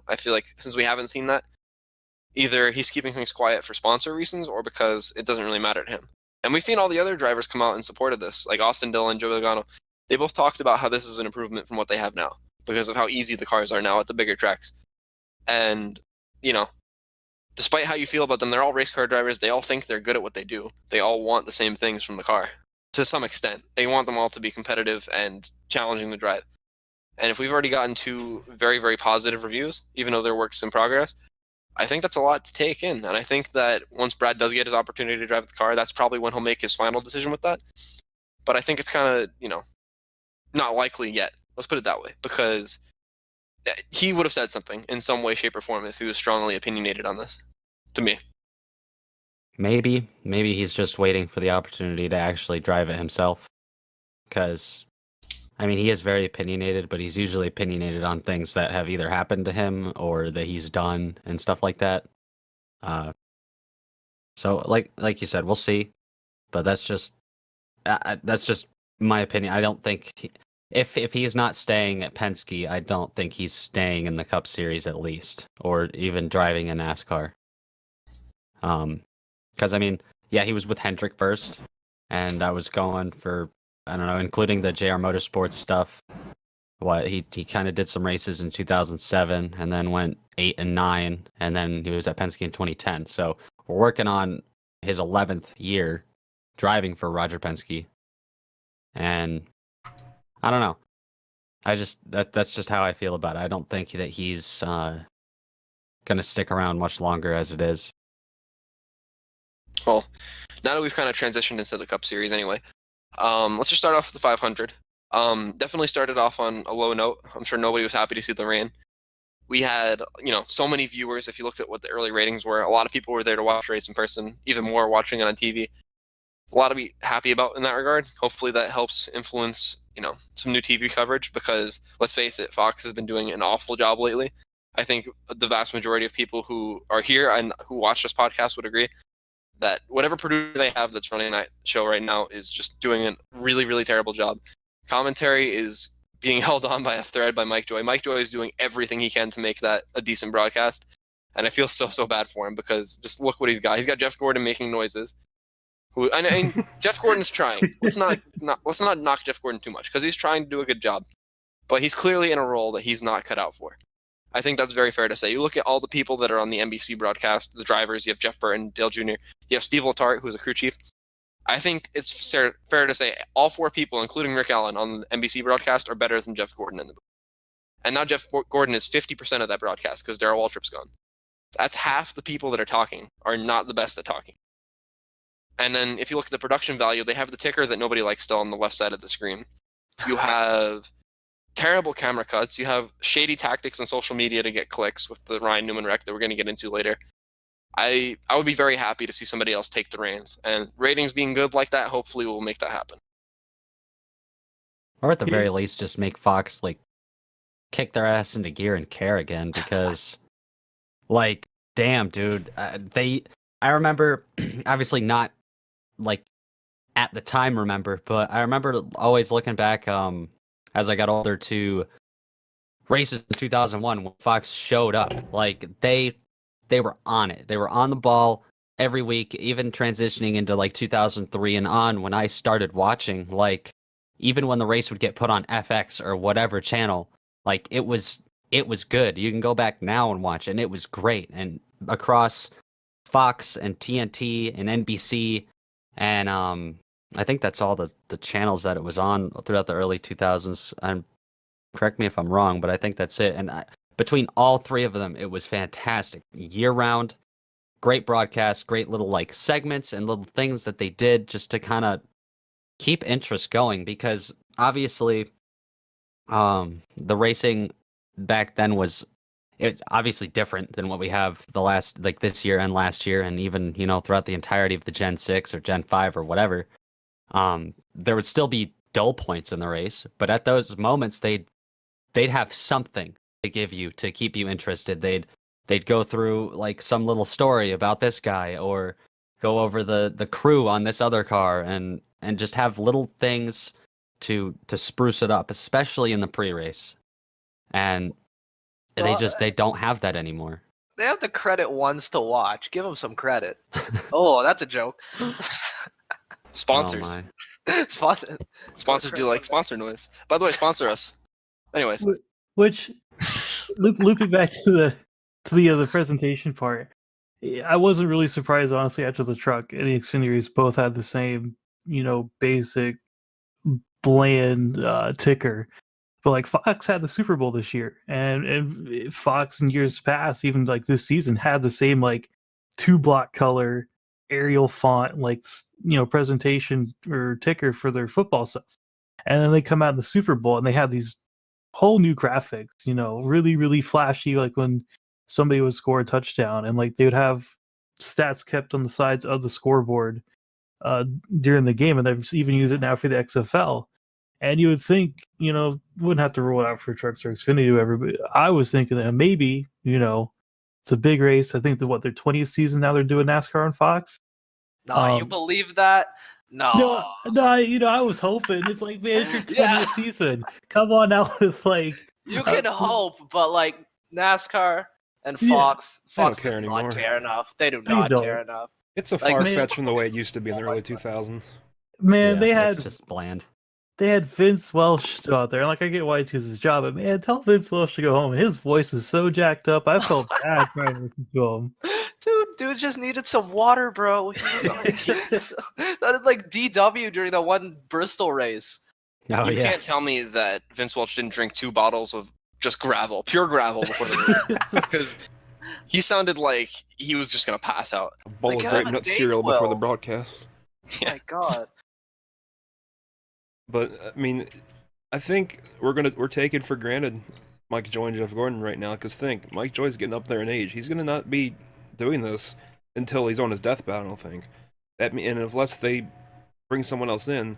I feel like since we haven't seen that, either he's keeping things quiet for sponsor reasons or because it doesn't really matter to him. And we've seen all the other drivers come out in support of this, like Austin Dillon, Joey Logano. They both talked about how this is an improvement from what they have now because of how easy the cars are now at the bigger tracks. And, despite how you feel about them, they're all race car drivers. They all think they're good at what they do. They all want the same things from the car. To some extent. They want them all to be competitive and challenging to drive. And if we've already gotten 2 very, very positive reviews, even though they're works in progress, I think that's a lot to take in. And I think that once Brad does get his opportunity to drive the car, that's probably when he'll make his final decision with that. But I think it's kind of, not likely yet. Let's put it that way. Because he would have said something in some way, shape, or form if he was strongly opinionated on this, to me. Maybe he's just waiting for the opportunity to actually drive it himself. Because, he is very opinionated, but he's usually opinionated on things that have either happened to him or that he's done and stuff like that. So, like you said, we'll see. But that's just my opinion. I don't think if he's not staying at Penske, I don't think he's staying in the Cup Series at least, or even driving a NASCAR. Because he was with Hendrick first, and I was going for, I don't know, including the JR Motorsports stuff. He kind of did some races in 2007, and then went 8 and 9, and then he was at Penske in 2010. So we're working on his 11th year driving for Roger Penske, and I don't know. That's just how I feel about it. I don't think that he's gonna stick around much longer as it is. Well, now that we've kind of transitioned into the Cup Series anyway, let's just start off with the 500. Definitely started off on a low note. I'm sure nobody was happy to see the rain. We had, so many viewers. If you looked at what the early ratings were, a lot of people were there to watch race in person, even more watching it on TV. A lot to be happy about in that regard. Hopefully that helps influence, some new TV coverage because, let's face it, Fox has been doing an awful job lately. I think the vast majority of people who are here and who watch this podcast would agree that whatever producer they have that's running that show right now is just doing a really, really terrible job. Commentary is being held on by a thread by Mike Joy. Mike Joy is doing everything he can to make that a decent broadcast. And I feel so bad for him because just look what he's got. He's got Jeff Gordon making noises. Who I mean, Jeff Gordon's trying. Let's not knock Jeff Gordon too much because he's trying to do a good job, but he's clearly in a role that he's not cut out for. I think that's very fair to say. You look at all the people that are on the NBC broadcast, the drivers. You have Jeff Burton, Dale Jr. You have Steve Letarte, who's a crew chief. I think it's fair to say all 4 people, including Rick Allen, on the NBC broadcast are better than Jeff Gordon in the booth. And now Jeff Gordon is 50% of that broadcast because Darrell Waltrip's gone. So that's half the people that are talking are not the best at talking. And then if you look at the production value, they have the ticker that nobody likes still on the left side of the screen. You have terrible camera cuts. You have shady tactics on social media to get clicks with the Ryan Newman wreck that we're going to get into later. I would be very happy to see somebody else take the reins. And ratings being good like that, hopefully will make that happen. Or at the very least, just make Fox, like, kick their ass into gear and care again, because, like, damn, dude. I remember, obviously not, like, at the time remember, but I remember always looking back as I got older to races in 2001 when Fox showed up. Like, they were on it. They were on the ball every week, even transitioning into, like, 2003 and on when I started watching. Like, even when the race would get put on FX or whatever channel, like, it was good. You can go back now and watch it, and it was great. And across Fox and TNT and NBC, and I think that's all the channels that it was on throughout the early 2000s. And correct me if I'm wrong, but I think that's it. And between all 3 of them, it was fantastic. Year-round, great broadcast, great little, like, segments and little things that they did just to kind of keep interest going, because obviously the racing back then it's obviously different than what we have this year and last year, and even, throughout the entirety of the Gen 6 or Gen 5 or whatever. There would still be dull points in the race, but at those moments they'd have something to give you to keep you interested. They'd go through, like, some little story about this guy, or go over the crew on this other car, and just have little things to spruce it up, especially in the pre-race. And they don't have that anymore. They have the credit ones to watch. Give them some credit. Oh, that's a joke. Sponsors. Oh Sponsors do like sponsor noise. By the way, sponsor us. Anyways. Which, looping back to the presentation part, I wasn't really surprised, honestly, after the truck and the Xfinity both had the same, basic, bland ticker. But, like, Fox had the Super Bowl this year, and Fox in years past, even like this season, had the same, like, 2-block color Arial font, like, presentation or ticker for their football stuff. And then they come out in the Super Bowl and they have these whole new graphics, really, really flashy, like when somebody would score a touchdown, and, like, they would have stats kept on the sides of the scoreboard during the game, and they've even used it now for the XFL. And you would think, wouldn't have to roll it out for trucks or Xfinity or everybody. I was thinking that maybe, it's a big race. I think their 20th season now they're doing NASCAR on Fox. No, you believe that? No. No, I was hoping. It's like, man, it's your 20th season. Come on now with, like... You can hope, but, like, NASCAR and Fox, Fox don't care does anymore. not care enough. They do not care enough. It's a Like, far fetch from the way it used to be in the early 2000s. Man, it's just bland. They had Vince Welsh out there. Like, I get why he took his job, but man, tell Vince Welsh to go home. His voice is so jacked up. I felt bad trying to listen to him. Dude just needed some water, bro. He was like, like DW during the one Bristol race. Oh, You can't tell me that Vince Welch didn't drink 2 bottles of just pure gravel before the race. Because he sounded like he was just going to pass out. A bowl of grape nut cereal before the broadcast. Oh my god. But I mean, I think we're taking for granted Mike Joy and Jeff Gordon right now, because think Mike Joy's getting up there in age. He's gonna not be doing this until he's on his deathbed. I don't think. And unless they bring someone else in,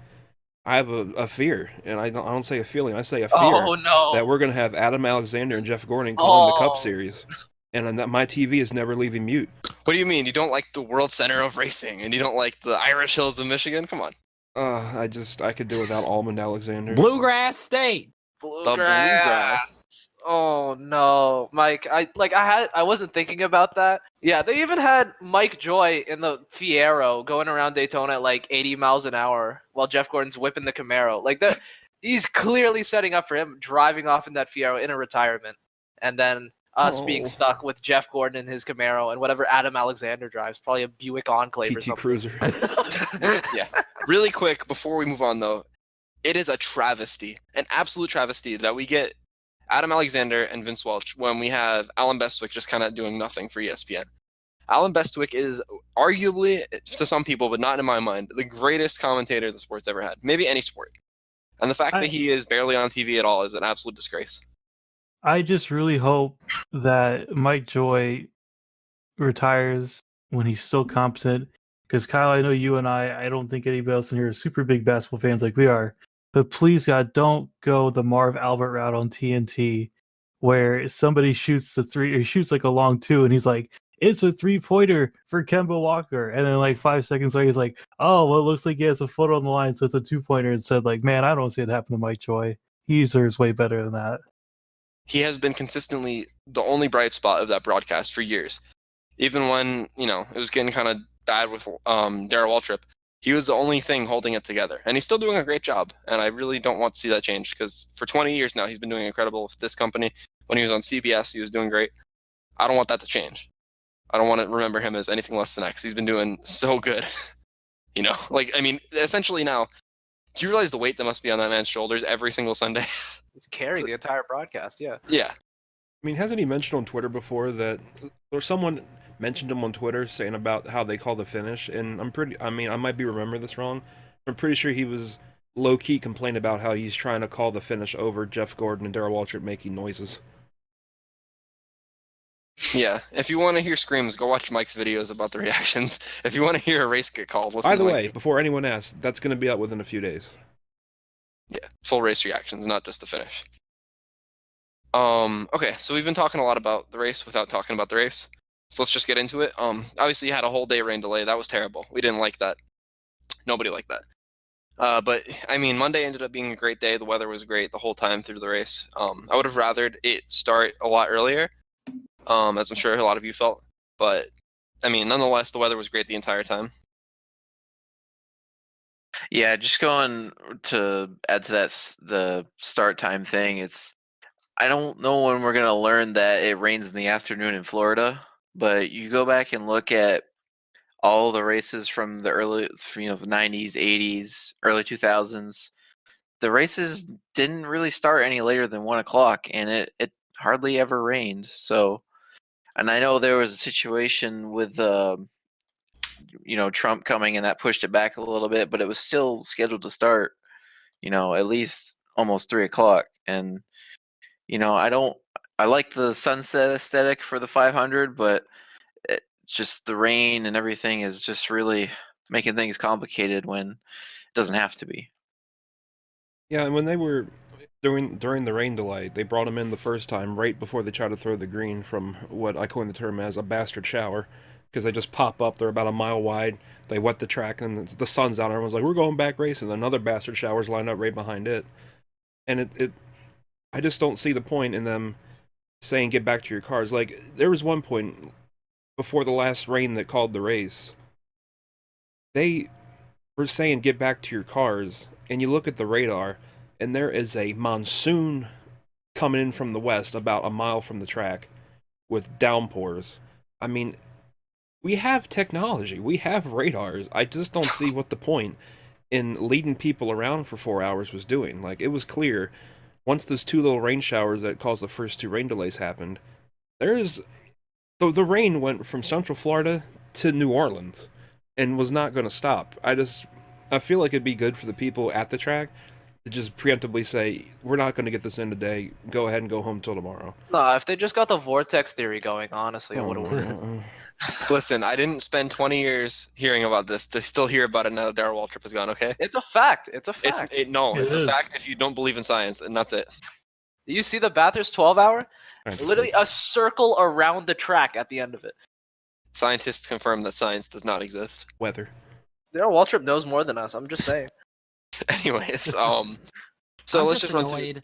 I have a fear, and I don't say a feeling. I say a fear that we're gonna have Adam Alexander and Jeff Gordon calling the Cup Series, and that my TV is never leaving mute. What do you mean? You don't like the World Center of Racing, and you don't like the Irish Hills of Michigan? Come on. I could do without Almond Alexander. Bluegrass State. The Bluegrass. Oh no, Mike! I wasn't thinking about that. Yeah, they even had Mike Joy in the Fiero going around Daytona at like 80 miles an hour while Jeff Gordon's whipping the Camaro. Like that, he's clearly setting up for him driving off in that Fiero in a retirement, and then us being stuck with Jeff Gordon in his Camaro and whatever Adam Alexander drives, probably a Buick Enclave or PT something. Cruiser. Yeah. Really quick before we move on though, it is a travesty, an absolute travesty that we get Adam Alexander and Vince Welch when we have Alan Bestwick just kind of doing nothing for ESPN. Alan Bestwick is arguably, to some people, but not in my mind, the greatest commentator the sport's ever had. Maybe any sport. And the fact that he is barely on TV at all is an absolute disgrace. I just really hope that Mike Joy retires when he's still competent. Because Kyle, I know you and I don't think anybody else in here is super big basketball fans like we are. But please, God, don't go the Marv Albert route on TNT, where somebody shoots the three, or he shoots like a long two, and he's like, "It's a 3-pointer for Kemba Walker," and then like 5 seconds later, he's like, "Oh, well, it looks like he has a foot on the line, so it's a 2-pointer." And said, like, "Man, I don't see it happen to Mike Joy. He deserves way better than that." He has been consistently the only bright spot of that broadcast for years. Even when, it was getting kind of bad with Darrell Waltrip, he was the only thing holding it together. And he's still doing a great job. And I really don't want to see that change because for 20 years now, he's been doing incredible with this company. When he was on CBS, he was doing great. I don't want that to change. I don't want to remember him as anything less than X. He's been doing so good. Essentially now, do you realize the weight that must be on that man's shoulders every single Sunday? He's carrying the entire broadcast, yeah. Yeah. I mean, hasn't he mentioned on Twitter before that, or someone mentioned him on Twitter saying about how they call the finish? And I might be remembering this wrong. I'm pretty sure he was low-key complaining about how he's trying to call the finish over Jeff Gordon and Darrell Waltrip making noises. Yeah, if you want to hear screams, go watch Mike's videos about the reactions. If you want to hear a race get called, listen By the to way, before anyone asks, that's going to be out within a few days. Yeah, full race reactions, not just the finish. Okay, so we've been talking a lot about the race without talking about the race. So let's just get into it. Obviously you had a whole day rain delay. That was terrible. We didn't like that. Nobody liked that. But I mean, Monday ended up being a great day. The weather was great the whole time through the race. I would have rathered it start a lot earlier, as I'm sure a lot of you felt. But I mean, nonetheless, the weather was great the entire time. Yeah, just going to add to that, the start time thing. I don't know when we're gonna learn that it rains in the afternoon in Florida, but you go back and look at all the races from the early, the 90s, 80s, early 2000s. The races didn't really start any later than 1:00, and it hardly ever rained. So, and I know there was a situation with Trump coming, and that pushed it back a little bit, but it was still scheduled to start, at least almost 3:00. And I like the sunset aesthetic for the 500, but just the rain and everything is just really making things complicated when it doesn't have to be. Yeah, and when they were during the rain delay, they brought him in the first time right before they tried to throw the green from what I coined the term as a bastard shower, because they just pop up. They're about a mile wide. They wet the track, and the sun's out. And everyone's like, "We're going back racing." And another bastard shower's lined up right behind it, and I just don't see the point in them saying get back to your cars. Like, there was one point before the last rain that called the race, they were saying get back to your cars, and you look at the radar, and there is a monsoon coming in from the west about a mile from the track with downpours. I mean, we have technology. We have radars. I just don't see what the point in leading people around for 4 hours was doing. Like, it was clear once those two little rain showers that caused the first two rain delays happened, the rain went from Central Florida to New Orleans and was not going to stop. I feel like it'd be good for the people at the track to just preemptively say, we're not going to get this in today. Go ahead and go home till tomorrow. No, if they just got the vortex theory going, honestly, I would have. Listen, I didn't spend 20 years hearing about this to still hear about it now that Darrell Waltrip is gone, okay? It's a fact. It's a fact. It's a fact if you don't believe in science, and that's it. Do you see the Bathurst 12-hour? Interesting. Literally a circle around the track at the end of it. Scientists confirm that science does not exist. Weather. Darrell Waltrip knows more than us. I'm just saying. Anyways, so let's just run through.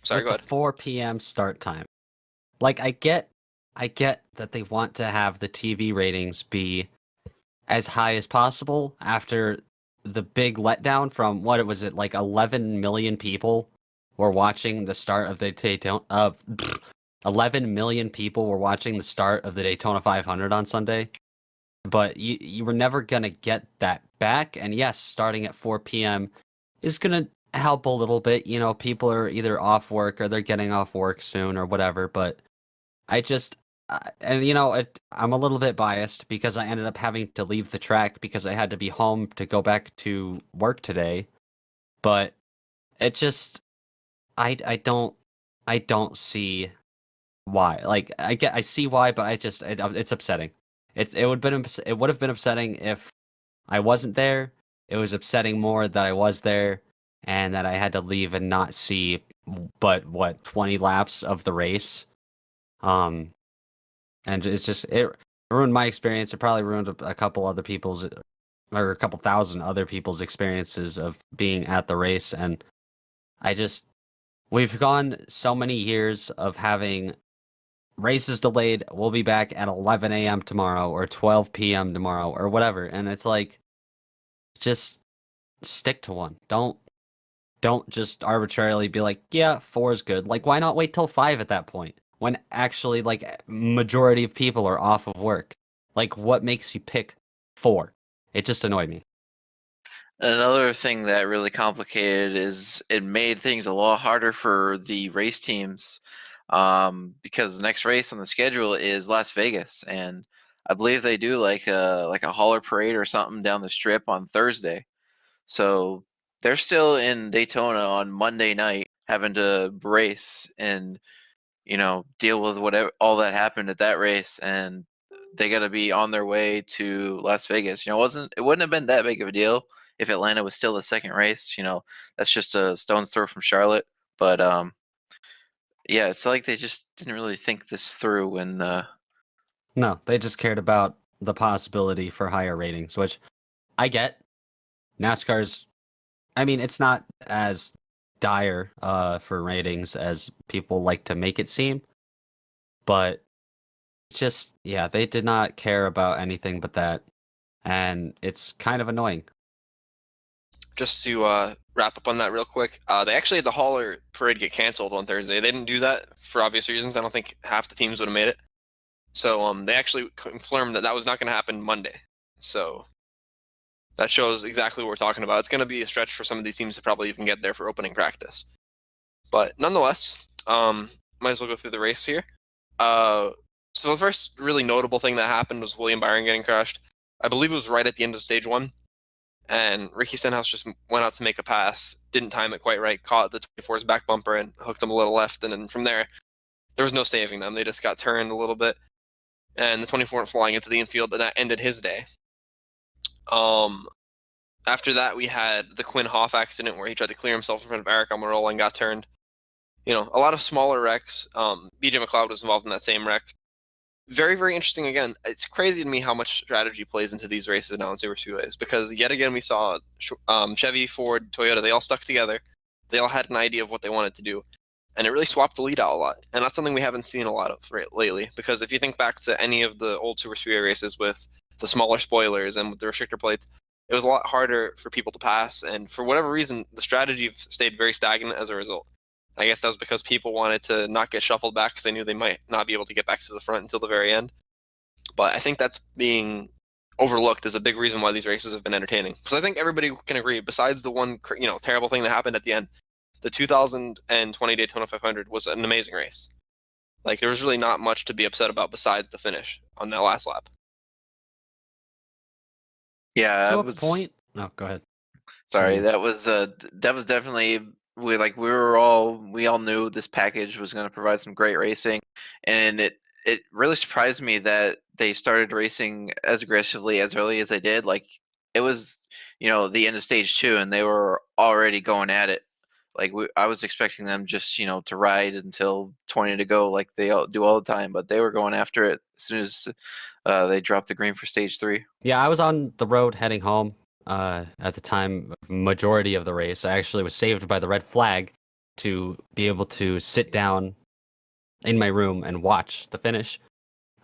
Sorry, with go the ahead. 4 p.m. start time. Like, I get that they want to have the TV ratings be as high as possible after the big letdown from what was it, like 11 million people were watching the start of the Daytona. 11 million people were watching the start of the Daytona 500 on Sunday. But you were never gonna get that back. And yes, starting at 4 p.m. is gonna help a little bit. You know, people are either off work or they're getting off work soon or whatever. But I just, and you know, I'm a little bit biased because I ended up having to leave the track because I had to be home to go back to work today. But it just, I don't see why. Like, I see why, but it's upsetting. It would have been upsetting if I wasn't there. It was upsetting more that I was there and that I had to leave and not see but what 20 laps of the race. And it ruined my experience. It probably ruined a couple other people's or a couple thousand other people's experiences of being at the race. And we've gone so many years of having races delayed. We'll be back at 11 a.m. tomorrow or 12 p.m. tomorrow or whatever. And it's like, just stick to one. Don't just arbitrarily be like, yeah, 4 is good. Like, why not wait till 5 at that point when actually, like, majority of people are off of work? Like, what makes you pick 4? It just annoyed me. Another thing that really complicated is it made things a lot harder for the race teams, because the next race on the schedule is Las Vegas, and I believe they do like a hauler parade or something down the strip on Thursday. So they're still in Daytona on Monday night having to race and deal with whatever all that happened at that race, and they got to be on their way to Las Vegas. It wouldn't have been that big of a deal if Atlanta was still the second race. That's just a stone's throw from Charlotte. But yeah, it's like they just didn't really think this through. And No, they just cared about the possibility for higher ratings, which I get. NASCAR's, I mean, it's not as dire for ratings as people like to make it seem, but just, yeah, they did not care about anything but that, and it's kind of annoying. Just to wrap up on that real quick, they actually had the hauler parade get canceled on Thursday. They didn't do that for obvious reasons. I don't think half the teams would have made it. So they actually confirmed that was not going to happen Monday. So that shows exactly what we're talking about. It's going to be a stretch for some of these teams to probably even get there for opening practice. But nonetheless, might as well go through the race here. So the first really notable thing that happened was William Byron getting crashed. I believe it was right at the end of stage 1. And Ricky Stenhouse just went out to make a pass, didn't time it quite right, caught the 24's back bumper and hooked him a little left. And then from there was no saving them. They just got turned a little bit. And the 24 went flying into the infield, and that ended his day. After that, we had the Quinn Hoff accident where he tried to clear himself in front of Eric Almirola and got turned. A lot of smaller wrecks. BJ McLeod was involved in that same wreck. Very, very interesting. Again, it's crazy to me how much strategy plays into these races now in Super Speedways, because yet again we saw Chevy, Ford, Toyota, they all stuck together. They all had an idea of what they wanted to do, and it really swapped the lead out a lot. And that's something we haven't seen a lot of lately, because if you think back to any of the old Super Speedway races with the smaller spoilers and with the restrictor plates, it was a lot harder for people to pass, and for whatever reason, the strategy stayed very stagnant as a result. I guess that was because people wanted to not get shuffled back because they knew they might not be able to get back to the front until the very end. But I think that's being overlooked as a big reason why these races have been entertaining. Because I think everybody can agree, besides the one terrible thing that happened at the end, the 2020 Daytona 500 was an amazing race. Like, there was really not much to be upset about besides the finish on that last lap. yeah, To that a was point. No, go ahead. sorry. That was definitely we all knew this package was going to provide some great racing, and it really surprised me that they started racing as aggressively as early as they did. Like, it was the end of stage 2, and they were already going at it. Like, I was expecting them just to ride until 20 to go like they do all the time, but they were going after it as soon as they dropped the green for stage 3. Yeah, I was on the road heading home at the time of majority of the race. I actually was saved by the red flag to be able to sit down in my room and watch the finish.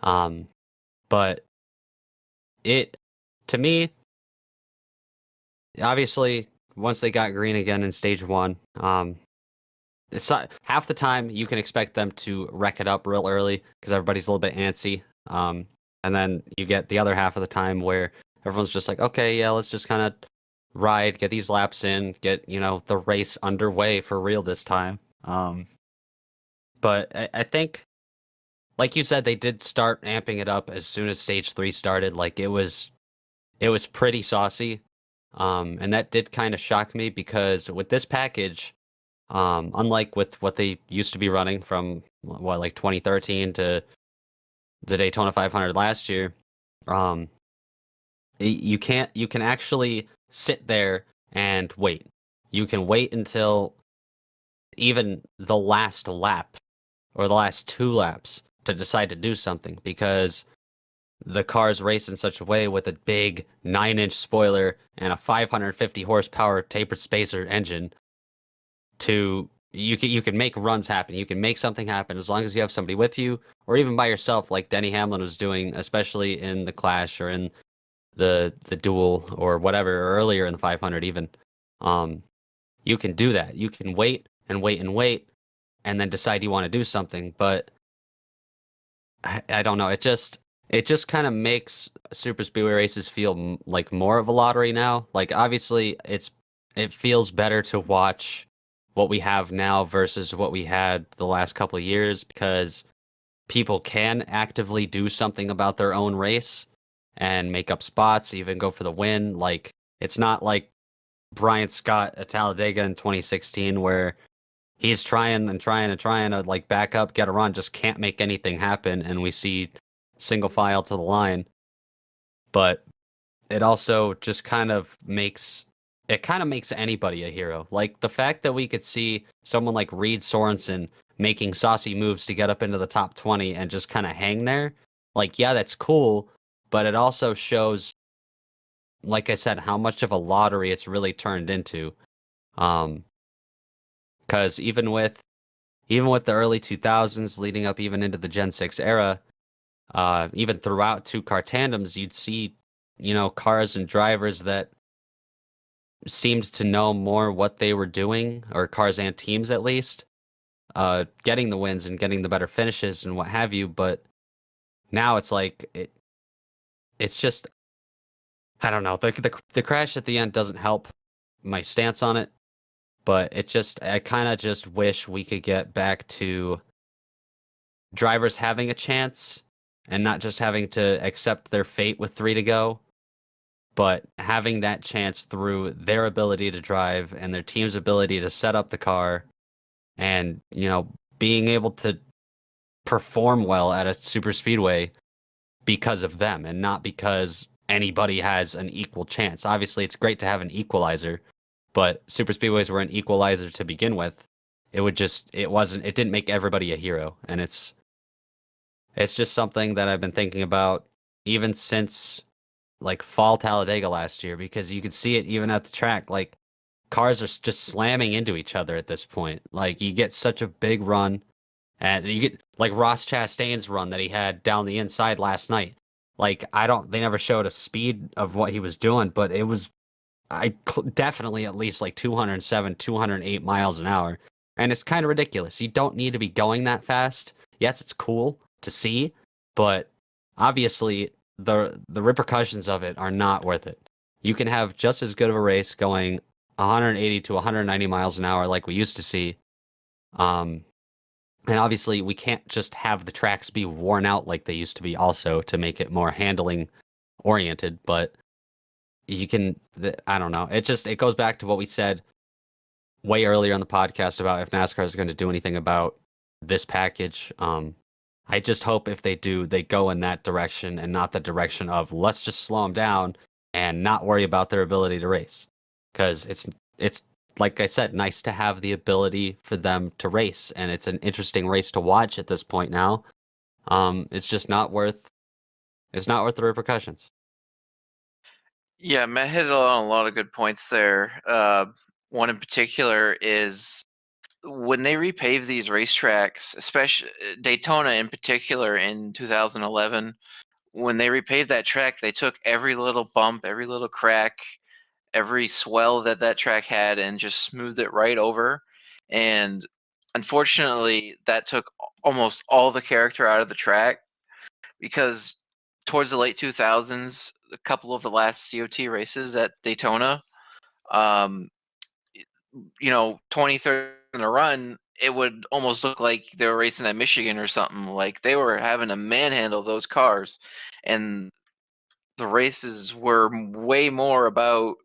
But to me, obviously, once they got green again in stage 1, it's not, half the time you can expect them to wreck it up real early because everybody's a little bit antsy. And then you get the other half of the time where everyone's just like, okay, yeah, let's just kind of ride, get these laps in, get, the race underway for real this time. But I think, like you said, they did start amping it up as soon as stage 3 started. Like, it was pretty saucy. And that did kind of shock me because with this package, unlike with what they used to be running from like 2013 to the Daytona 500 last year, you can actually sit there and wait. You can wait until even the last lap or the last 2 laps to decide to do something because the cars race in such a way with a big 9-inch spoiler and a 550 horsepower tapered spacer engine you can make runs happen. You can make something happen as long as you have somebody with you or even by yourself like Denny Hamlin was doing, especially in the Clash or in the Duel or whatever, or earlier in the 500 even. You can do that. You can wait and wait and wait and then decide you want to do something. But I don't know. It just kind of makes super speedway races feel like more of a lottery now. Like, obviously it feels better to watch what we have now versus what we had the last couple of years because people can actively do something about their own race and make up spots, even go for the win. Like, it's not like Brian Scott at Talladega in 2016 where he's trying to like back up, get a run, just can't make anything happen, and we see single file to the line. But it also just kind of makes anybody a hero. Like, the fact that we could see someone like Reed Sorensen making saucy moves to get up into the top 20 and just kind of hang there, like, yeah, that's cool, but it also shows, like I said, how much of a lottery it's really turned into. Because even with the early 2000s leading up even into the Gen 6 era, even throughout 2-car tandems, you'd see, cars and drivers that seemed to know more what they were doing, or cars and teams at least, getting the wins and getting the better finishes and what have you. But now it's like it's just, I don't know. The crash at the end doesn't help my stance on it, but I kind of just wish we could get back to drivers having a chance and not just having to accept their fate with 3 to go, but having that chance through their ability to drive and their team's ability to set up the car and, being able to perform well at a super speedway because of them and not because anybody has an equal chance. Obviously, it's great to have an equalizer, but super speedways were an equalizer to begin with. It didn't make everybody a hero. And it's just something that I've been thinking about even since like fall Talladega last year, because you could see it even at the track. Like, cars are just slamming into each other at this point. Like, you get such a big run, and you get like Ross Chastain's run that he had down the inside last night. Like, they never showed a speed of what he was doing, but it was definitely at least like 207, 208 miles an hour. And it's kind of ridiculous. You don't need to be going that fast. Yes, it's cool to see, but obviously the repercussions of it are not worth it. You can have just as good of a race going 180 to 190 miles an hour like we used to see. And obviously we can't just have the tracks be worn out like they used to be also to make it more handling oriented, but you can, I don't know. It goes back to what we said way earlier on the podcast about if NASCAR is going to do anything about this package. I just hope if they do, they go in that direction and not the direction of let's just slow them down and not worry about their ability to race. Because it's like I said, nice to have the ability for them to race, and it's an interesting race to watch at this point now. It's just not worth the repercussions. Yeah, Matt hit on a lot of good points there. One in particular is when they repaved these racetracks, especially Daytona in particular in 2011, when they repaved that track, they took every little bump, every little crack, every swell that track had, and just smoothed it right over. And unfortunately, that took almost all the character out of the track, because towards the late 2000s, a couple of the last COT races at Daytona, 20, 30 in a run, it would almost look like they were racing at Michigan or something. Like they were having to manhandle those cars, and the races were way more about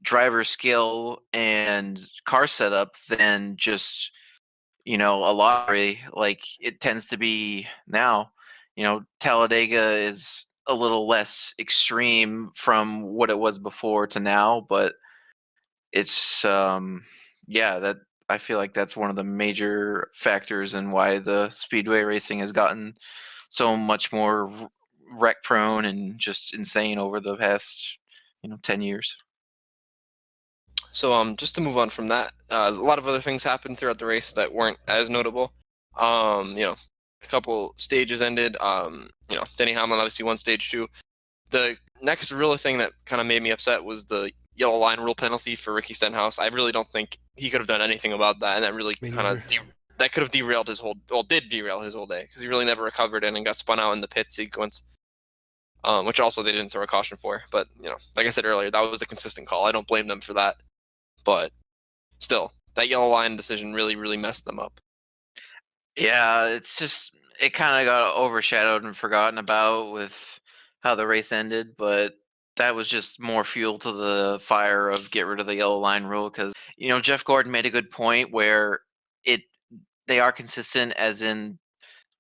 driver skill and car setup than just a lottery like it tends to be now. Talladega is a little less extreme from what it was before to now, but it's that I feel like that's one of the major factors in why the speedway racing has gotten so much more wreck prone and just insane over the past 10 years. So just to move on from that, a lot of other things happened throughout the race that weren't as notable. A couple stages ended. Denny Hamlin obviously won stage 2. The next real thing that kind of made me upset was the yellow line rule penalty for Ricky Stenhouse. I really don't think he could have done anything about that, and that really kind of that could have derailed his whole, did derail his whole day, because he really never recovered and got spun out in the pit sequence, which also they didn't throw a caution for. But like I said earlier, that was a consistent call. I don't blame them for that, but still, that yellow line decision really, really messed them up. Yeah, it's just it kind of got overshadowed and forgotten about with how the race ended, but that was just more fuel to the fire of get rid of the yellow line rule, because Jeff Gordon made a good point where they are consistent, as in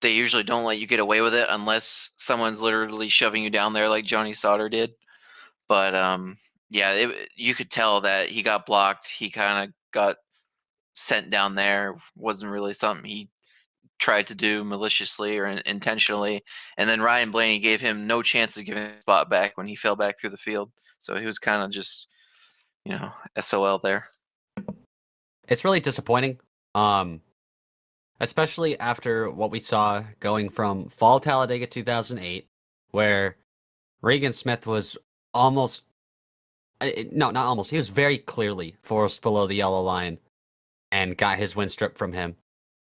they usually don't let you get away with it unless someone's literally shoving you down there like Johnny Sauter did. But you could tell that he got blocked. He kind of got sent down there. Wasn't really something he tried to do maliciously or intentionally. And then Ryan Blaney gave him no chance to give him a spot back when he fell back through the field. So he was kind of just, SOL there. It's really disappointing, especially after what we saw going from Fall Talladega 2008, where Regan Smith was almost, no, not almost, he was very clearly forced below the yellow line and got his win stripped from him.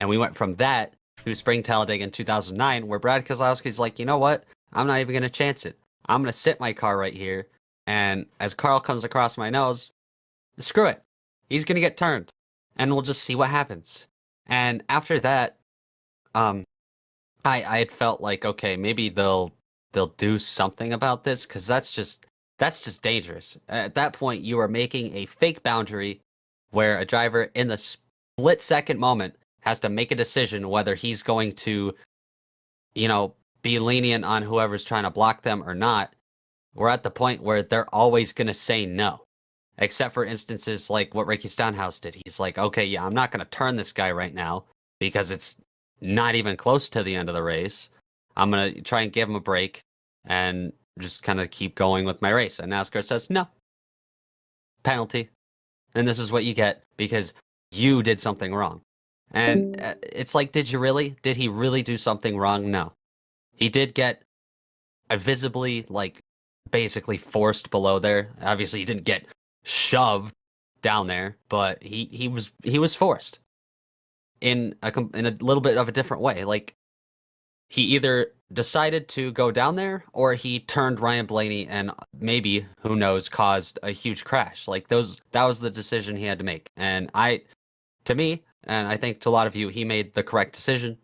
And we went from that to Spring Talladega in 2009, where Brad Keselowski's like, you know what? I'm not even going to chance it. I'm going to sit my car right here. And as Carl comes across my nose, screw it. He's going to get turned. And we'll just see what happens. And after that, I had felt like, okay, maybe they'll do something about this, because that's just dangerous. At that point, you are making a fake boundary where a driver in the split-second moment has to make a decision whether he's going to, be lenient on whoever's trying to block them or not. We're at the point where they're always going to say no, except for instances like what Ricky Stenhouse did. He's like, okay, yeah, I'm not going to turn this guy right now because it's not even close to the end of the race. I'm going to try and give him a break and just kind of keep going with my race. And NASCAR says, no, penalty. And this is what you get because you did something wrong. And it's like, did he really do something wrong? No. He did get visibly, basically forced below there. Obviously, he didn't get shoved down there, but he was forced in a little bit of a different way. Like, he either decided to go down there or he turned Ryan Blaney and maybe, who knows, caused a huge crash. That was the decision he had to make. And to me, and I think to a lot of you, he made the correct decision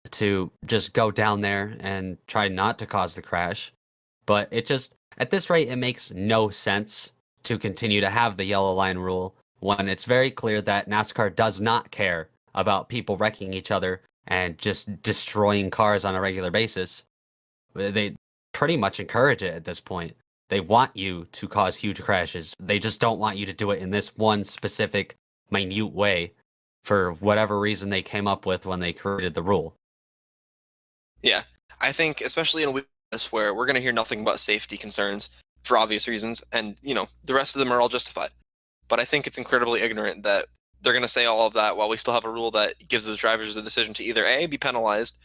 to just go down there and try not to cause the crash. But at this rate, it makes no sense to continue to have the yellow line rule when it's very clear that NASCAR does not care about people wrecking each other and just destroying cars on a regular basis. They pretty much encourage it at this point. They want you to cause huge crashes. They just don't want you to do it in this one specific, minute way for whatever reason they came up with when they created the rule. Yeah, I think especially in a week like this where we're going to hear nothing but safety concerns for obvious reasons, and the rest of them are all justified. But I think it's incredibly ignorant that they're going to say all of that while we still have a rule that gives the drivers the decision to either A, be penalized,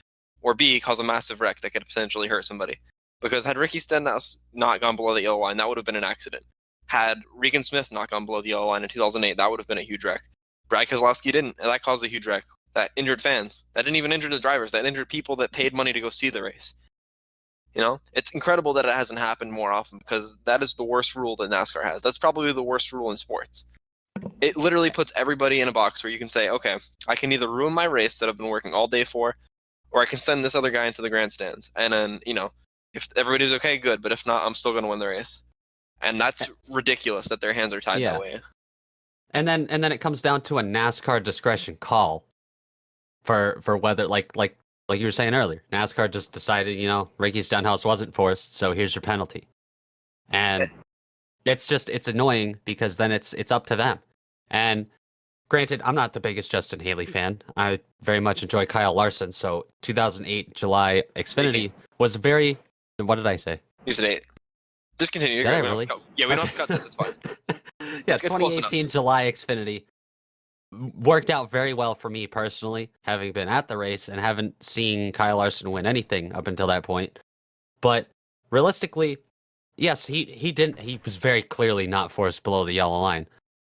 or B, cause a massive wreck that could potentially hurt somebody. Because had Ricky Stenhouse not gone below the yellow line, that would have been an accident. Had Regan Smith not gone below the yellow line in 2008, that would have been a huge wreck. Brad Keselowski didn't, and that caused a huge wreck. That injured fans. That didn't even injure the drivers. That injured people that paid money to go see the race. You know, it's incredible that it hasn't happened more often because that is the worst rule that NASCAR has. That's probably the worst rule in sports. It literally puts everybody in a box where you can say, okay, I can either ruin my race that I've been working all day for, or I can send this other guy into the grandstands. And then, you know, if everybody's okay, good. But if not, I'm still going to win the race. And that's ridiculous that their hands are tied that way. And then it comes down to a NASCAR discretion call for whether, like you were saying earlier, NASCAR just decided, you know, Ricky Stenhouse wasn't forced, so here's your penalty. And it's annoying because then it's up to them. And granted, I'm not the biggest Justin Haley fan. I very much enjoy Kyle Larson. So 2008 July Xfinity was very. What did I say? You said 8. Just continue. Did I really? Yeah, we don't have to cut this. It's fine. Yeah, It's close 2018 July Xfinity worked out very well for me personally, having been at the race and haven't seen Kyle Larson win anything up until that point. But realistically, yes, he didn't. He was very clearly not forced below the yellow line.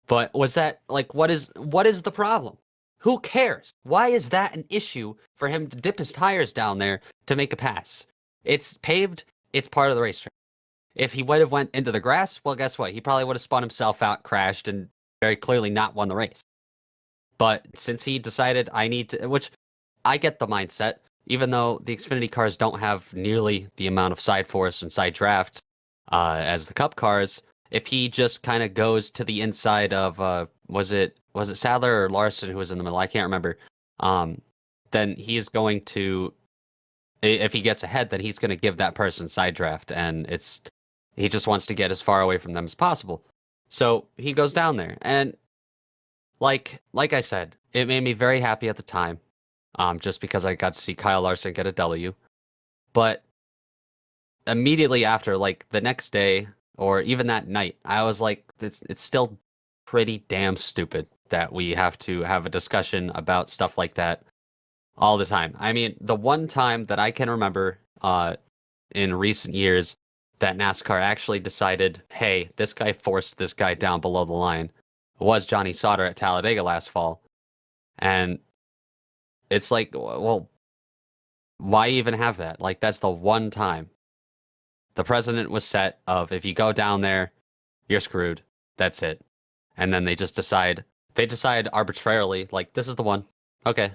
But was that like what is the problem? Who cares? Why is that an issue for him to dip his tires down there to make a pass? It's paved. It's part of the racetrack. If he would have went into the grass, well, guess what? He probably would have spun himself out, crashed, and very clearly not won the race. But since he decided I need to, which I get the mindset, even though the Xfinity cars don't have nearly the amount of side force and side draft as the Cup cars, if he just kind of goes to the inside of, was it Sadler or Larson who was in the middle? I can't remember. Then he's going to, if he gets ahead, then he's going to give that person side draft, and he just wants to get as far away from them as possible. So he goes down there, and like I said, it made me very happy at the time, just because I got to see Kyle Larson get a W. But immediately after, like the next day or even that night, I was like, it's still pretty damn stupid that we have to have a discussion about stuff like that all the time. I mean, the one time that I can remember in recent years that NASCAR actually decided, hey, this guy forced this guy down below the line was Johnny Sauter at Talladega last fall. And it's like, well, why even have that? Like, that's the one time. The precedent was set of if you go down there, you're screwed. That's it. And then they just decide arbitrarily, like, this is the one. Okay,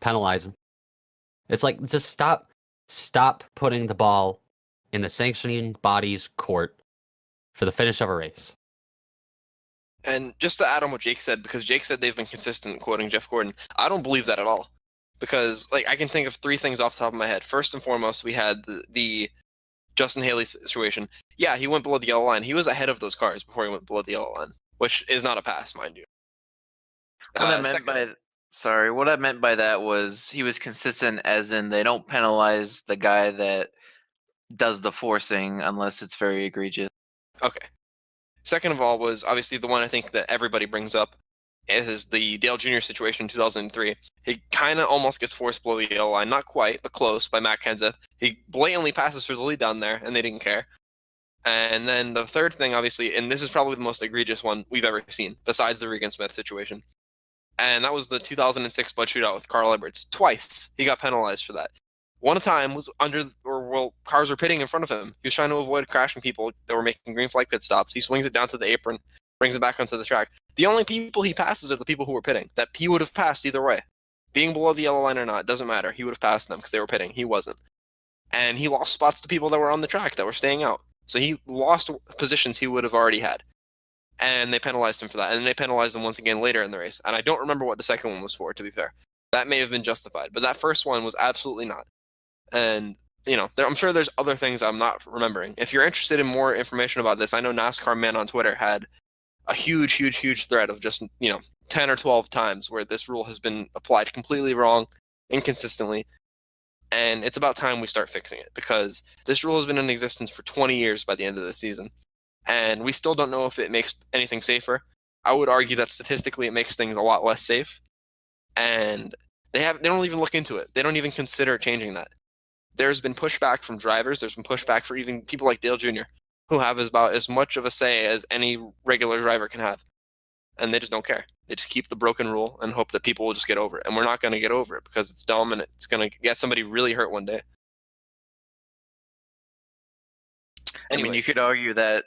penalize him. It's like, just stop putting the ball in the sanctioning body's court for the finish of a race. And just to add on what Jake said, because Jake said they've been consistent quoting Jeff Gordon, I don't believe that at all. Because, like, I can think of 3 things off the top of my head. First and foremost, we had the Justin Haley situation. Yeah, he went below the yellow line. He was ahead of those cars before he went below the yellow line, which is not a pass, mind you. What I meant by that was he was consistent, as in they don't penalize the guy that does the forcing unless it's very egregious. Okay. Second of all was obviously the one I think that everybody brings up is the Dale Jr. situation in 2003. He kind of almost gets forced below the yellow line. Not quite, but close by Matt Kenseth. He blatantly passes for the lead down there, and they didn't care. And then the third thing, obviously, and this is probably the most egregious one we've ever seen, besides the Regan Smith situation. And that was the 2006 Bud Shootout with Carl Edwards. Twice he got penalized for that. One time was cars were pitting in front of him. He was trying to avoid crashing people that were making green flag pit stops. He swings it down to the apron, brings it back onto the track. The only people he passes are the people who were pitting, that he would have passed either way. Being below the yellow line or not, doesn't matter. He would have passed them because they were pitting. He wasn't. And he lost spots to people that were on the track that were staying out. So he lost positions he would have already had. And they penalized him for that. And then they penalized him once again later in the race. And I don't remember what the second one was for, to be fair. That may have been justified. But that first one was absolutely not. And, you know, I'm sure there's other things I'm not remembering. If you're interested in more information about this, I know NASCAR Man on Twitter had a huge thread of just, 10 or 12 times where this rule has been applied completely wrong, inconsistently. And it's about time we start fixing it, because this rule has been in existence for 20 years by the end of the season. And we still don't know if it makes anything safer. I would argue that statistically it makes things a lot less safe, and they don't even look into it. They don't even consider changing that. There's been pushback from drivers. There's been pushback for even people like Dale Jr., who have about as much of a say as any regular driver can have, and they just don't care. They just keep the broken rule and hope that people will just get over it, and we're not going to get over it because it's dumb and it's going to get somebody really hurt one day. I mean, you could argue that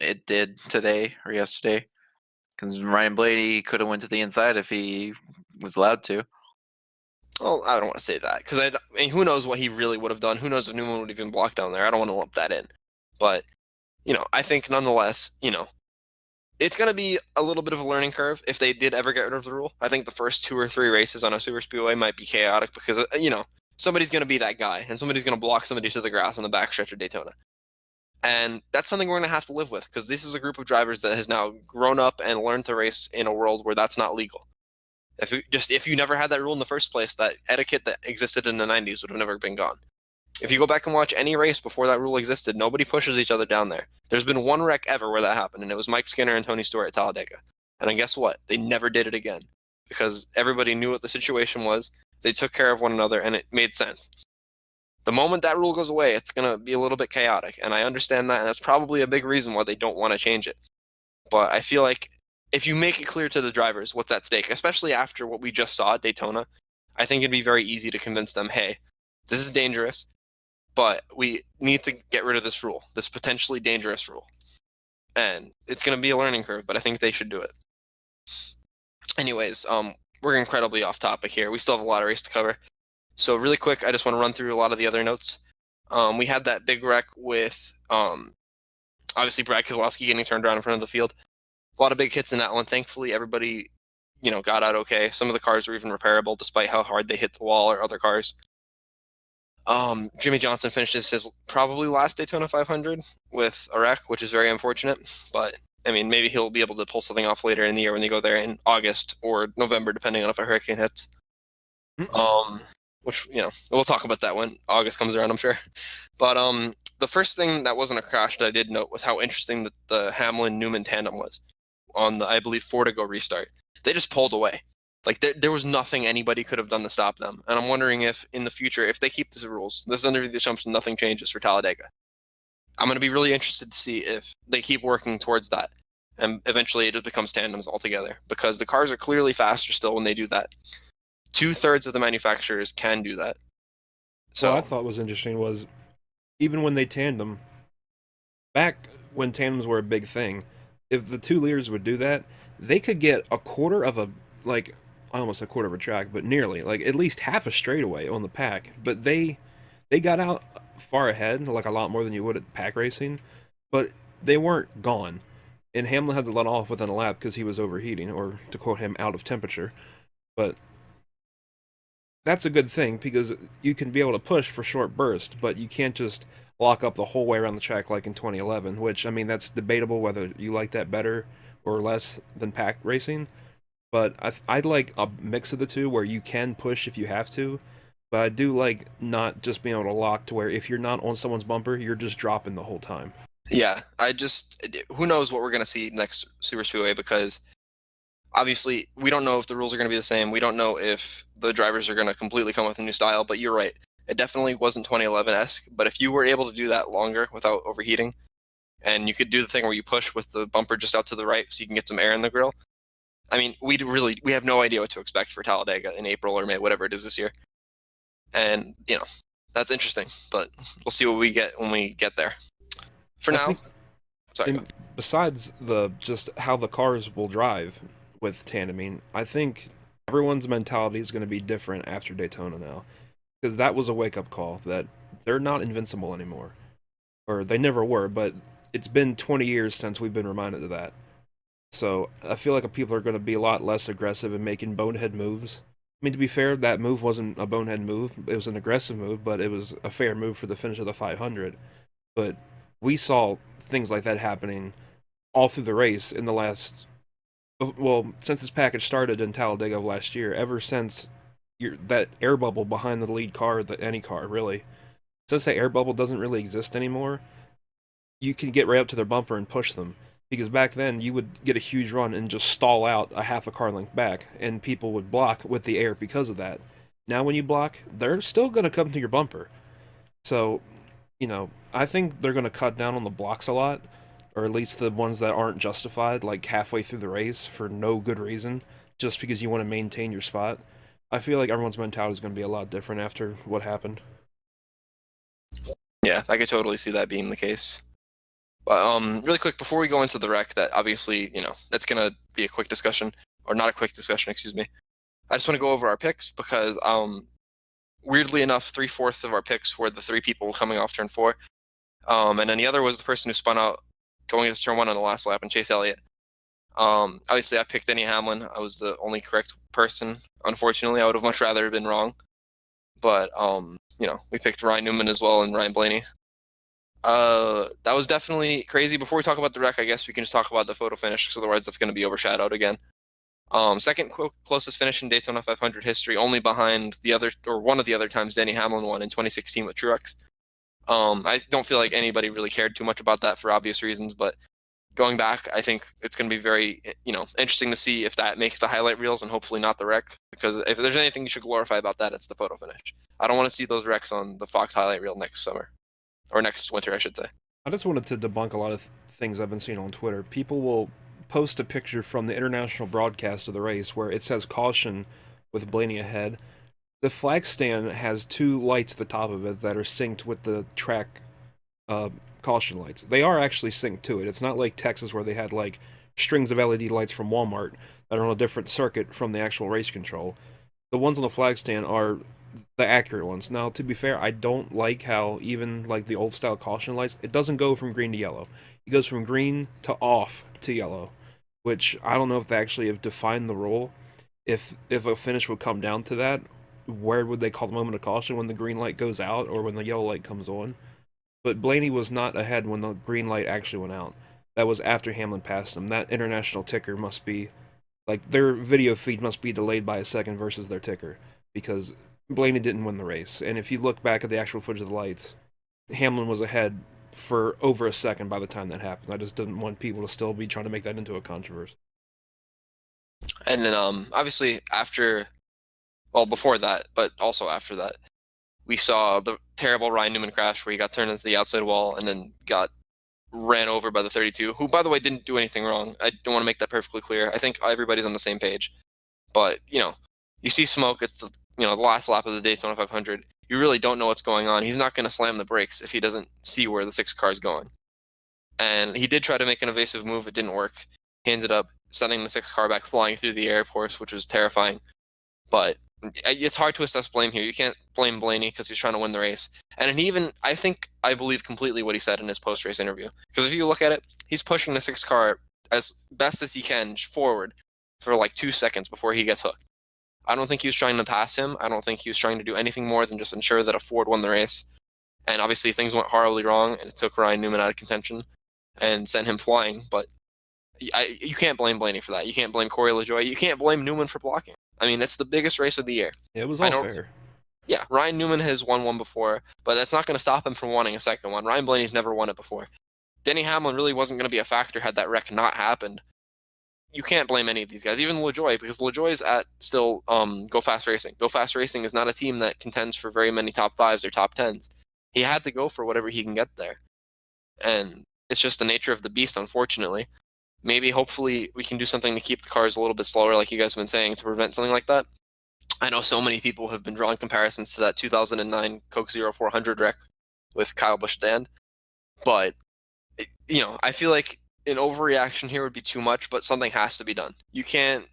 it did today or yesterday, because Ryan Blaney could have went to the inside if he was allowed to. Well, I don't want to say that because I mean, who knows what he really would have done? Who knows if Newman would even block down there? I don't want to lump that in, but I think nonetheless, it's going to be a little bit of a learning curve if they did ever get rid of the rule. I think the first 2 or 3 races on a super speedway might be chaotic because somebody's going to be that guy and somebody's going to block somebody to the grass on the backstretch of Daytona. And that's something we're going to have to live with because this is a group of drivers that has now grown up and learned to race in a world where that's not legal. If you never had that rule in the first place, that etiquette that existed in the 90s would have never been gone. If you go back and watch any race before that rule existed, nobody pushes each other down there. There's been one wreck ever where that happened, and it was Mike Skinner and Tony Stewart at Talladega. And then guess what? They never did it again because everybody knew what the situation was. They took care of one another, and it made sense. The moment that rule goes away, it's going to be a little bit chaotic, and I understand that, and that's probably a big reason why they don't want to change it. But I feel like if you make it clear to the drivers what's at stake, especially after what we just saw at Daytona, I think it'd be very easy to convince them, hey, this is dangerous, but we need to get rid of this rule, this potentially dangerous rule. And it's going to be a learning curve, but I think they should do it. Anyways, we're incredibly off topic here. We still have a lot of race to cover. So really quick, I just want to run through a lot of the other notes. We had that big wreck with, obviously, Brad Keselowski getting turned around in front of the field. A lot of big hits in that one. Thankfully, everybody, got out okay. Some of the cars were even repairable, despite how hard they hit the wall or other cars. Jimmy Johnson finishes his probably last Daytona 500 with a wreck, which is very unfortunate. But, I mean, maybe he'll be able to pull something off later in the year when they go there in August or November, depending on if a hurricane hits. Which, we'll talk about that when August comes around, I'm sure. But the first thing that wasn't a crash that I did note was how interesting the Hamlin-Newman tandem was on the, I believe, 4-to-go restart. They just pulled away. Like, there was nothing anybody could have done to stop them. And I'm wondering if, in the future, if they keep these rules, this is under the assumption nothing changes for Talladega. I'm going to be really interested to see if they keep working towards that. And eventually it just becomes tandems altogether. Because the cars are clearly faster still when they do that. 2/3 of the manufacturers can do that. So what I thought was interesting was, even when they tandem, back when tandems were a big thing, if the 2 leaders would do that, they could get a quarter of a, almost a quarter of a track, but nearly, at least half a straightaway on the pack. But they got out far ahead, a lot more than you would at pack racing, but they weren't gone. And Hamlin had to let off within a lap because he was overheating, or to quote him, out of temperature. But that's a good thing because you can be able to push for short bursts, but you can't just lock up the whole way around the track like in 2011, which, I mean, that's debatable whether you like that better or less than pack racing. But I'd like a mix of the two where you can push if you have to, but I do like not just being able to lock to where if you're not on someone's bumper, you're just dropping the whole time. Yeah, who knows what we're going to see next Super Speedway because obviously we don't know if the rules are going to be the same. We don't know if the drivers are going to completely come up with a new style, but you're right. It definitely wasn't 2011-esque, but if you were able to do that longer without overheating, and you could do the thing where you push with the bumper just out to the right so you can get some air in the grill, I mean, we have no idea what to expect for Talladega in April or May, whatever it is this year. And, that's interesting, but we'll see what we get when we get there. For now, sorry. Besides just how the cars will drive with tandeming, I think everyone's mentality is going to be different after Daytona now. Because that was a wake-up call that they're not invincible anymore. Or they never were, but it's been 20 years since we've been reminded of that. So I feel like people are going to be a lot less aggressive in making bonehead moves. I mean, to be fair, that move wasn't a bonehead move. It was an aggressive move, but it was a fair move for the finish of the 500. But we saw things like that happening all through the race in the last... Well, since this package started in Talladega last year, ever since that air bubble behind the lead car, any car, really. Since that air bubble doesn't really exist anymore, you can get right up to their bumper and push them. Because back then, you would get a huge run and just stall out a half a car length back, and people would block with the air because of that. Now, when you block, they're still going to come to your bumper. So, I think they're going to cut down on the blocks a lot, or at least the ones that aren't justified, like halfway through the race for no good reason, just because you want to maintain your spot. I feel like everyone's mentality is going to be a lot different after what happened. Yeah, I could totally see that being the case. But really quick, before we go into the wreck, that obviously, that's going to be a quick discussion, or not a quick discussion, excuse me. I just want to go over our picks because, weirdly enough, 3/4 of our picks were the 3 people coming off turn 4. And then the other was the person who spun out going into turn 1 on the last lap, and Chase Elliott. Obviously, I picked Denny Hamlin. I was the only correct person. Unfortunately, I would have much rather been wrong. But, we picked Ryan Newman as well and Ryan Blaney. That was definitely crazy. Before we talk about the wreck, I guess we can just talk about the photo finish, because otherwise that's going to be overshadowed again. Second closest finish in Daytona 500 history, only behind one of the other times Denny Hamlin won in 2016 with Truex. I don't feel like anybody really cared too much about that for obvious reasons, but going back, I think it's going to be very, interesting to see if that makes the highlight reels and hopefully not the wreck, because if there's anything you should glorify about that, it's the photo finish. I don't want to see those wrecks on the Fox highlight reel next summer, or next winter, I should say. I just wanted to debunk a lot of things I've been seeing on Twitter. People will post a picture from the international broadcast of the race where it says caution with Blaney ahead. The flag stand has 2 lights at the top of it that are synced with the track caution lights. They are actually synced to it. It's not like Texas where they had like strings of LED lights from Walmart that are on a different circuit from the actual race control. The ones on the flag stand are the accurate ones. Now, to be fair, I don't like how even like the old style caution lights, it doesn't go from green to yellow. It goes from green to off to yellow, which I don't know if they actually have defined the rule. If a finish would come down to that, where would they call the moment of caution, when the green light goes out or when the yellow light comes on? But Blaney was not ahead when the green light actually went out. That was after Hamlin passed him. That international ticker must be, like, their video feed must be delayed by a second versus their ticker, because Blaney didn't win the race. And if you look back at the actual footage of the lights, Hamlin was ahead for over a second by the time that happened. I just didn't want people to still be trying to make that into a controversy. And then, obviously, before that, but also after that, we saw the terrible Ryan Newman crash where he got turned into the outside wall and then got ran over by the 32, who, by the way, didn't do anything wrong. I don't want to make that perfectly clear. I think everybody's on the same page. But, you see smoke. It's, the last lap of the Daytona 500. You really don't know what's going on. He's not going to slam the brakes if he doesn't see where the 6th car is going. And he did try to make an evasive move. It didn't work. He ended up sending the 6th car back flying through the air, of course, which was terrifying. But it's hard to assess blame here. You can't blame Blaney because he's trying to win the race. And I believe completely what he said in his post-race interview. Because if you look at it, he's pushing the 6th car as best as he can forward for like 2 seconds before he gets hooked. I don't think he was trying to pass him. I don't think he was trying to do anything more than just ensure that a Ford won the race. And obviously things went horribly wrong, and it took Ryan Newman out of contention and sent him flying. But you can't blame Blaney for that. You can't blame Corey LaJoie. You can't blame Newman for blocking. I mean, it's the biggest race of the year. It was all fair. Yeah, Ryan Newman has won one before, but that's not going to stop him from winning a second one. Ryan Blaney's never won it before. Denny Hamlin really wasn't going to be a factor had that wreck not happened. You can't blame any of these guys, even LaJoie, because LaJoie's at still Go Fast Racing. Go Fast Racing is not a team that contends for very many top 5s or top 10s. He had to go for whatever he can get there. And it's just the nature of the beast, unfortunately. Maybe, hopefully, we can do something to keep the cars a little bit slower, like you guys have been saying, to prevent something like that. I know so many people have been drawing comparisons to that 2009 Coke 0400 wreck with Kyle Busch at the end. But, I feel like an overreaction here would be too much, but something has to be done. You can't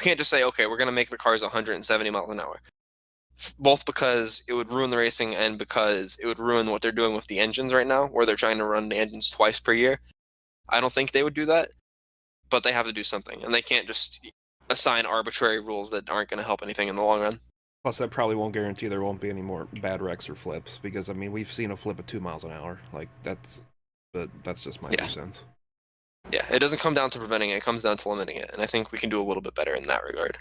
just say, okay, we're going to make the cars 170 miles an hour. Both because it would ruin the racing and because it would ruin what they're doing with the engines right now, where they're trying to run the engines twice per year. I don't think they would do that, but they have to do something, and they can't just assign arbitrary rules that aren't going to help anything in the long run. Plus, that probably won't guarantee there won't be any more bad wrecks or flips, because, we've seen a flip at 2 miles an hour. That's just my 2 cents. Yeah, it doesn't come down to preventing it. It comes down to limiting it, and I think we can do a little bit better in that regard.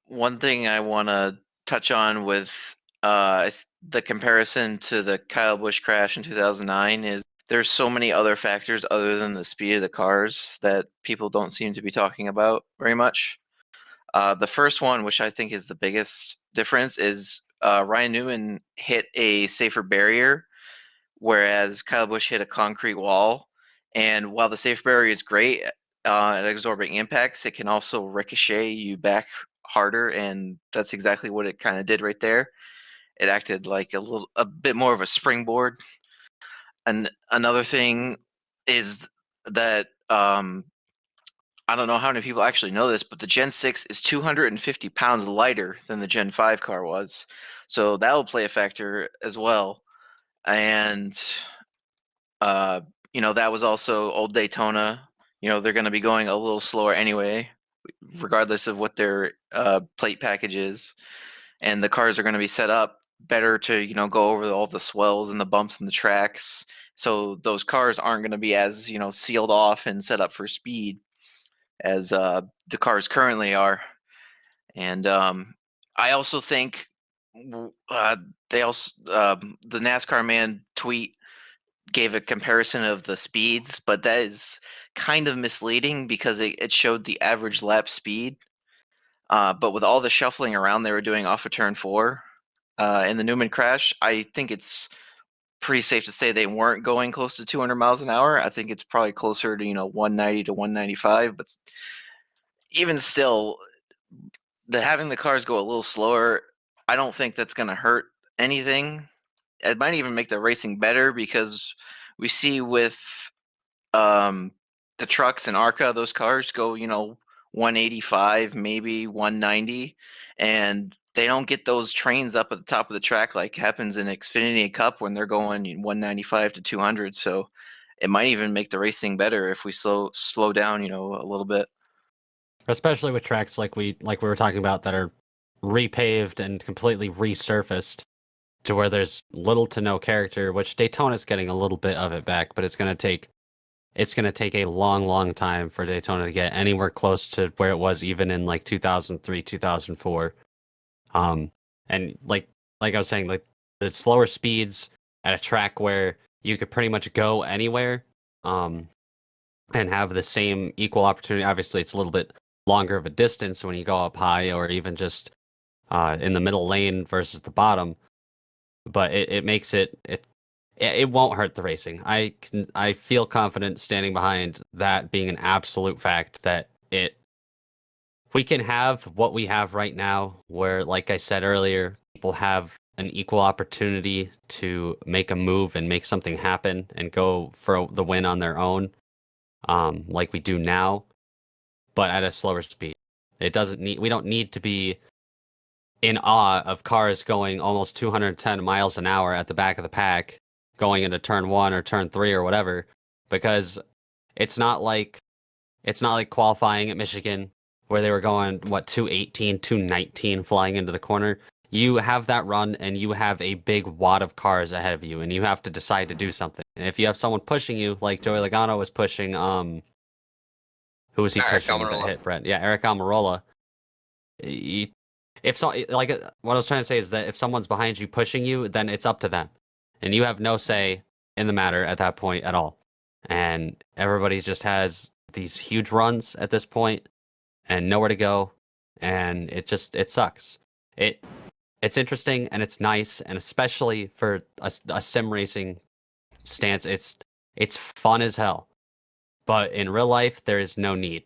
One thing I want to touch on with the comparison to the Kyle Busch crash in 2009 is there's so many other factors other than the speed of the cars that people don't seem to be talking about very much. The first one, which I think is the biggest difference, is Ryan Newman hit a safer barrier, whereas Kyle Busch hit a concrete wall. And while the safe barrier is great at absorbing impacts, it can also ricochet you back harder, and that's exactly what it kind of did right there. It acted like a bit more of a springboard. And another thing is that I don't know how many people actually know this, but the Gen 6 is 250 pounds lighter than the Gen 5 car was. So that will play a factor as well. And, that was also old Daytona. They're going to be going a little slower anyway, regardless of what their plate package is. And the cars are going to be set up better to, go over all the swells and the bumps and the tracks. So those cars aren't going to be as, sealed off and set up for speed as the cars currently are. And I also think they also the NASCAR man tweet gave a comparison of the speeds, but that is kind of misleading because it showed the average lap speed. But with all the shuffling around they were doing off of turn 4 in the Newman crash, I think it's pretty safe to say they weren't going close to 200 miles an hour. I think it's probably closer to 190 to 195, but even still, having the cars go a little slower, I don't think that's going to hurt anything. It might even make the racing better because we see with the trucks and ARCA, those cars go 185, maybe 190, and they don't get those trains up at the top of the track like happens in Xfinity Cup when they're going 195 to 200. So it might even make the racing better if we slow down a little bit. Especially with tracks like we were talking about that are repaved and completely resurfaced to where there's little to no character, which Daytona's getting a little bit of it back, but it's going to take a long time for Daytona to get anywhere close to where it was even in like 2003, 2004. And like I was saying, like the slower speeds at a track where you could pretty much go anywhere, and have the same equal opportunity. Obviously, it's a little bit longer of a distance when you go up high or even just in the middle lane versus the bottom, but it makes it won't hurt the racing. I feel confident standing behind that being an absolute fact that we can have what we have right now, where, like I said earlier, people have an equal opportunity to make a move and make something happen and go for the win on their own, like we do now, but at a slower speed. We don't need to be in awe of cars going almost 210 miles an hour at the back of the pack going into turn 1 or turn 3 or whatever, because it's not like qualifying at Michigan where they were going 218, 219 flying into the corner. You have that run and you have a big wad of cars ahead of you and you have to decide to do something. And if you have someone pushing you, like Joey Logano was pushing, who was he Eric pushing that Almirola. hit Brett? Yeah, Eric Almirola. What I was trying to say is that if someone's behind you pushing you, then it's up to them. And you have no say in the matter at that point at all. And everybody just has these huge runs at this point and nowhere to go. And it sucks. It's interesting and it's nice, and especially for a sim racing stance, it's fun as hell. But in real life, there is no need.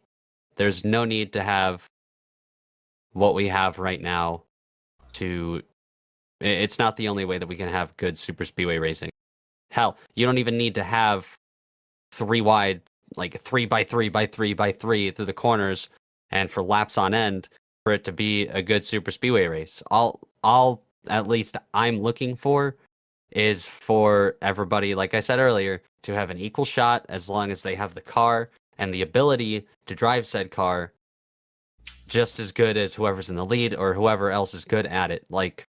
There's no need to have what we have right now. It's not the only way that we can have good super speedway racing. Hell, you don't even need to have 3 wide, like 3x3x3x3 through the corners and for laps on end for it to be a good super speedway race. All at least I'm looking for is for everybody, like I said earlier, to have an equal shot as long as they have the car and the ability to drive said car just as good as whoever's in the lead or whoever else is good at it. Like,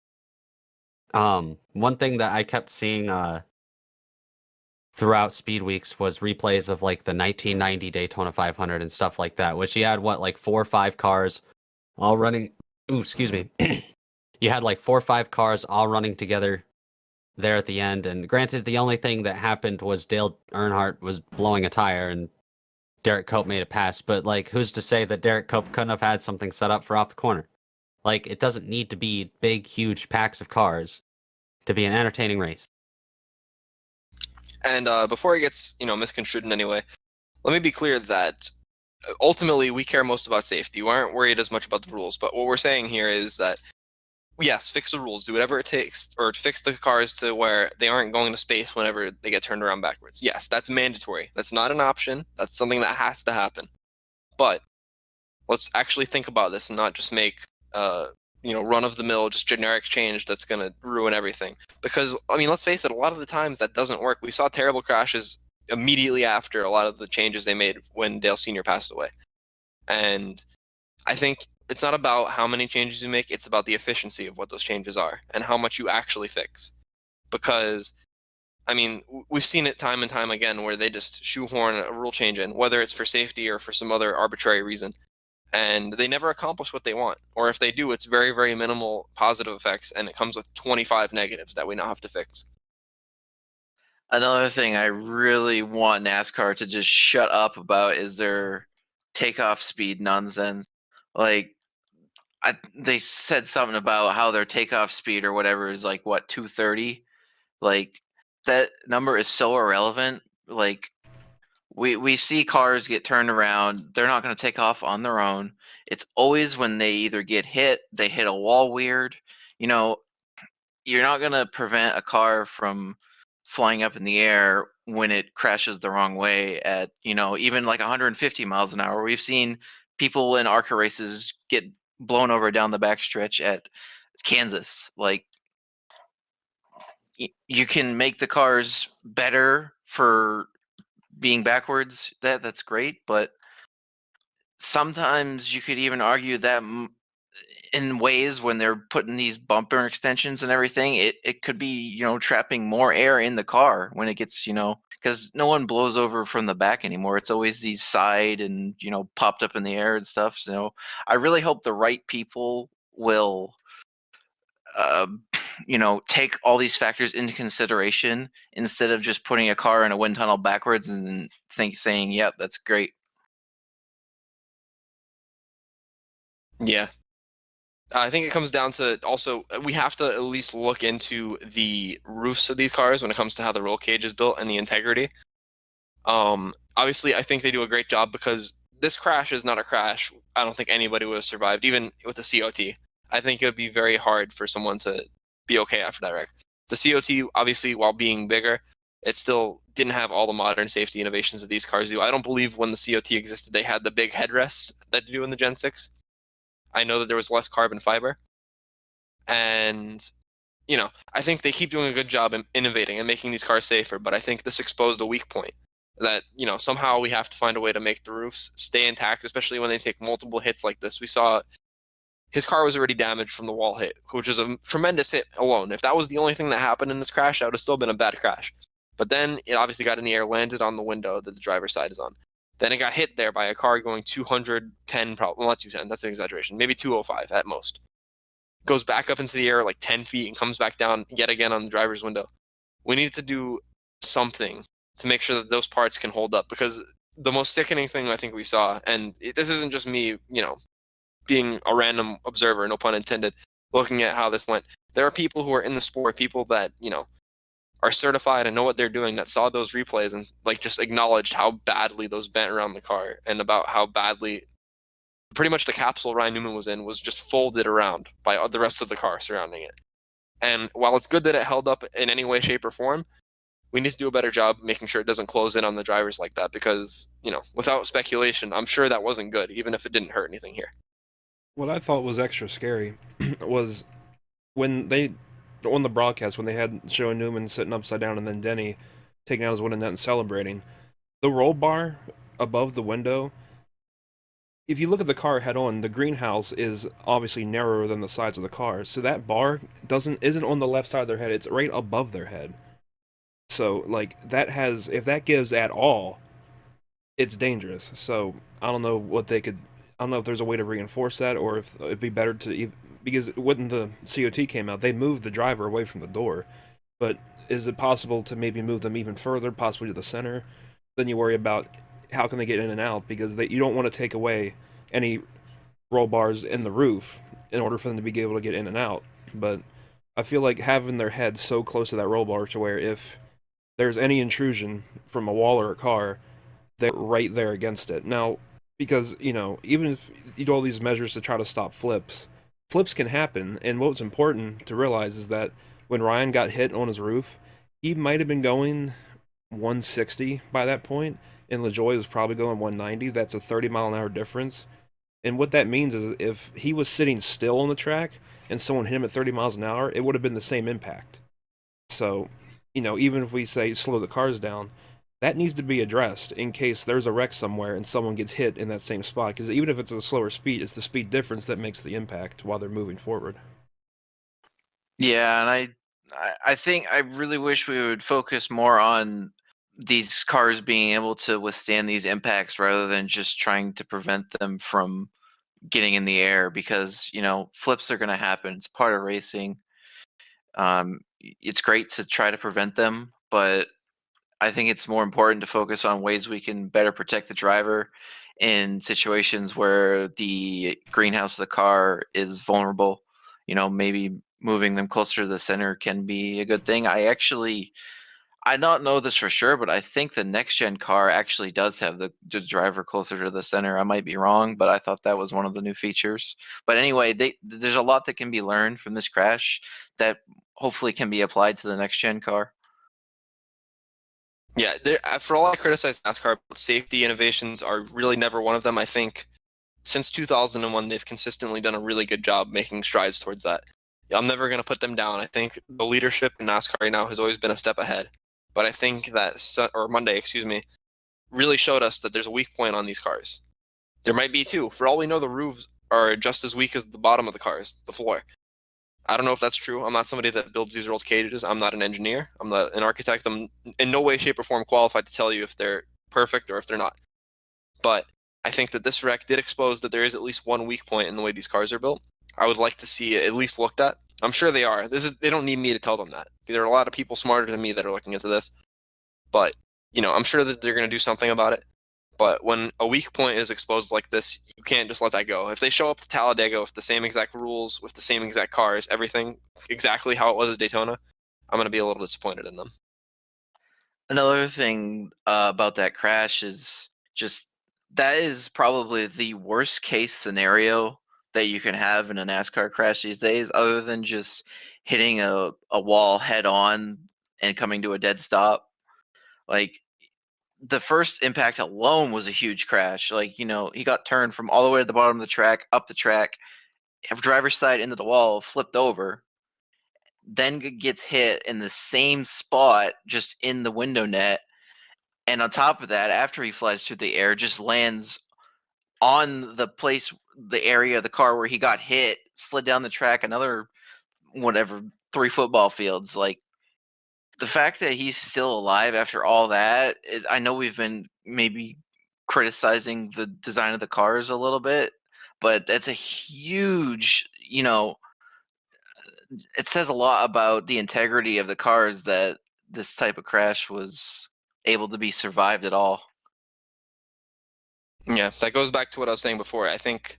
one thing that I kept seeing throughout Speed Weeks was replays of like the 1990 Daytona 500 and stuff like that, which you had 4 or 5 cars all running. Ooh, excuse me. You had 4 or 5 cars all running together there at the end. And granted, the only thing that happened was Dale Earnhardt was blowing a tire and Derek Cope made a pass. But like, who's to say that Derek Cope couldn't have had something set up for off the corner? Like, it doesn't need to be big, huge packs of cars to be an entertaining race. And before it gets, misconstrued in any way, let me be clear that ultimately we care most about safety. We aren't worried as much about the rules. But what we're saying here is that, yes, fix the rules, do whatever it takes, or fix the cars to where they aren't going to space whenever they get turned around backwards. Yes, that's mandatory. That's not an option. That's something that has to happen. But let's actually think about this and not just make run-of-the-mill, just generic change that's going to ruin everything. Because, let's face it, a lot of the times that doesn't work. We saw terrible crashes immediately after a lot of the changes they made when Dale Sr. passed away. And I think it's not about how many changes you make, it's about the efficiency of what those changes are and how much you actually fix. Because, we've seen it time and time again where they just shoehorn a rule change in, whether it's for safety or for some other arbitrary reason. And they never accomplish what they want. Or if they do, it's very, very minimal positive effects, and it comes with 25 negatives that we now have to fix. Another thing I really want NASCAR to just shut up about is their takeoff speed nonsense. Like, they said something about how their takeoff speed or whatever is 230. Like, that number is so irrelevant. Like, we see cars get turned around. They're not going to take off on their own. It's always when they either get hit, they hit a wall weird. You're not going to prevent a car from flying up in the air when it crashes the wrong way at, even 150 miles an hour. We've seen people in ARCA races get blown over down the backstretch at Kansas. Like, you can make the cars better for being backwards. That's great, but sometimes you could even argue that in ways when they're putting these bumper extensions and everything, it could be, trapping more air in the car when it gets, because no one blows over from the back anymore. It's always these side and, popped up in the air and stuff. So I really hope the right people will take all these factors into consideration instead of just putting a car in a wind tunnel backwards and saying, yep, that's great. Yeah. I think it comes down to also, we have to at least look into the roofs of these cars when it comes to how the roll cage is built and the integrity. Obviously, I think they do a great job because this crash is not a crash. I don't think anybody would have survived, even with the COT. I think it would be very hard for someone to be okay after that wreck. The COT, obviously, while being bigger, it still didn't have all the modern safety innovations that these cars do. I don't believe when the COT existed, they had the big headrests that they do in the Gen 6. I know that there was less carbon fiber. And, I think they keep doing a good job in innovating and making these cars safer, but I think this exposed a weak point that, somehow we have to find a way to make the roofs stay intact, especially when they take multiple hits like this. We saw his car was already damaged from the wall hit, which was a tremendous hit alone. If that was the only thing that happened in this crash, that would have still been a bad crash. But then it obviously got in the air, landed on the window that the driver's side is on. Then it got hit there by a car going 210, probably, well, not 210, that's an exaggeration, maybe 205 at most. Goes back up into the air 10 feet and comes back down yet again on the driver's window. We need to do something to make sure that those parts can hold up, because the most sickening thing I think we saw, and this isn't just me, being a random observer, no pun intended, looking at how this went. There are people who are in the sport, people that, are certified and know what they're doing, that saw those replays and just acknowledged how badly those bent around the car and about how badly pretty much the capsule Ryan Newman was in was just folded around by the rest of the car surrounding it. And while it's good that it held up in any way, shape, or form, we need to do a better job making sure it doesn't close in on the drivers like that, because, without speculation, I'm sure that wasn't good, even if it didn't hurt anything here. What I thought was extra scary was when they, on the broadcast, when they had showing Newman sitting upside down and then Denny taking out his window net and celebrating, the roll bar above the window, if you look at the car head on, the greenhouse is obviously narrower than the sides of the car, so that bar isn't on the left side of their head, it's right above their head. So, that has, if that gives at all, it's dangerous. So, I don't know if there's a way to reinforce that, or if it'd be better to, because when the COT came out, they moved the driver away from the door. but is it possible to maybe move them even further, possibly to the center? Then you worry about how can they get in and out, because you don't want to take away any roll bars in the roof in order for them to be able to get in and out. But I feel like having their head so close to that roll bar to where if there's any intrusion from a wall or a car, they're right there against it. Now, because, even if you do all these measures to try to stop flips, flips can happen. And what's important to realize is that when Ryan got hit on his roof, he might have been going 160 by that point, and LaJoie was probably going 190. That's a 30-mile-an-hour difference. And what that means is if he was sitting still on the track and someone hit him at 30 miles an hour, it would have been the same impact. So, even if we say slow the cars down, that needs to be addressed in case there's a wreck somewhere and someone gets hit in that same spot. Because even if it's a slower speed, it's the speed difference that makes the impact while they're moving forward. Yeah, and I think I really wish we would focus more on these cars being able to withstand these impacts rather than just trying to prevent them from getting in the air, because flips are going to happen. It's part of racing. It's great to try to prevent them, but I think it's more important to focus on ways we can better protect the driver in situations where the greenhouse of the car is vulnerable. Maybe moving them closer to the center can be a good thing. I don't know this for sure, but I think the next gen car actually does have the driver closer to the center. I might be wrong, but I thought that was one of the new features. But anyway, there's a lot that can be learned from this crash that hopefully can be applied to the next gen car. Yeah, for all I criticize NASCAR, safety innovations are really never one of them. I think since 2001, they've consistently done a really good job making strides towards that. I'm never going to put them down. I think the leadership in NASCAR right now has always been a step ahead. But I think that Monday, really showed us that there's a weak point on these cars. There might be two. For all we know, the roofs are just as weak as the bottom of the cars, the floor. I don't know if that's true. I'm not somebody that builds these old cages. I'm not an engineer. I'm not an architect. I'm in no way, shape, or form qualified to tell you if they're perfect or if they're not. But I think that this wreck did expose that there is at least one weak point in the way these cars are built. I would like to see it at least looked at. I'm sure they are. They don't need me to tell them that. There are a lot of people smarter than me that are looking into this. But, I'm sure that they're going to do something about it. But when a weak point is exposed like this, you can't just let that go. If they show up to Talladega with the same exact rules, with the same exact cars, everything exactly how it was at Daytona, I'm going to be a little disappointed in them. Another thing about that crash is just that is probably the worst case scenario that you can have in a NASCAR crash these days, other than just hitting a wall head on and coming to a dead stop. Like, the first impact alone was a huge crash. Like, he got turned from all the way to the bottom of the track, up the track, driver's side into the wall, flipped over, then gets hit in the same spot, just in the window net. And on top of that, after he flies through the air, just lands on the area of the car where he got hit, slid down the track another, 3 football fields. Like, the fact that he's still alive after all that, I know we've been maybe criticizing the design of the cars a little bit, but that's a huge, it says a lot about the integrity of the cars that this type of crash was able to be survived at all. Yeah, that goes back to what I was saying before. I think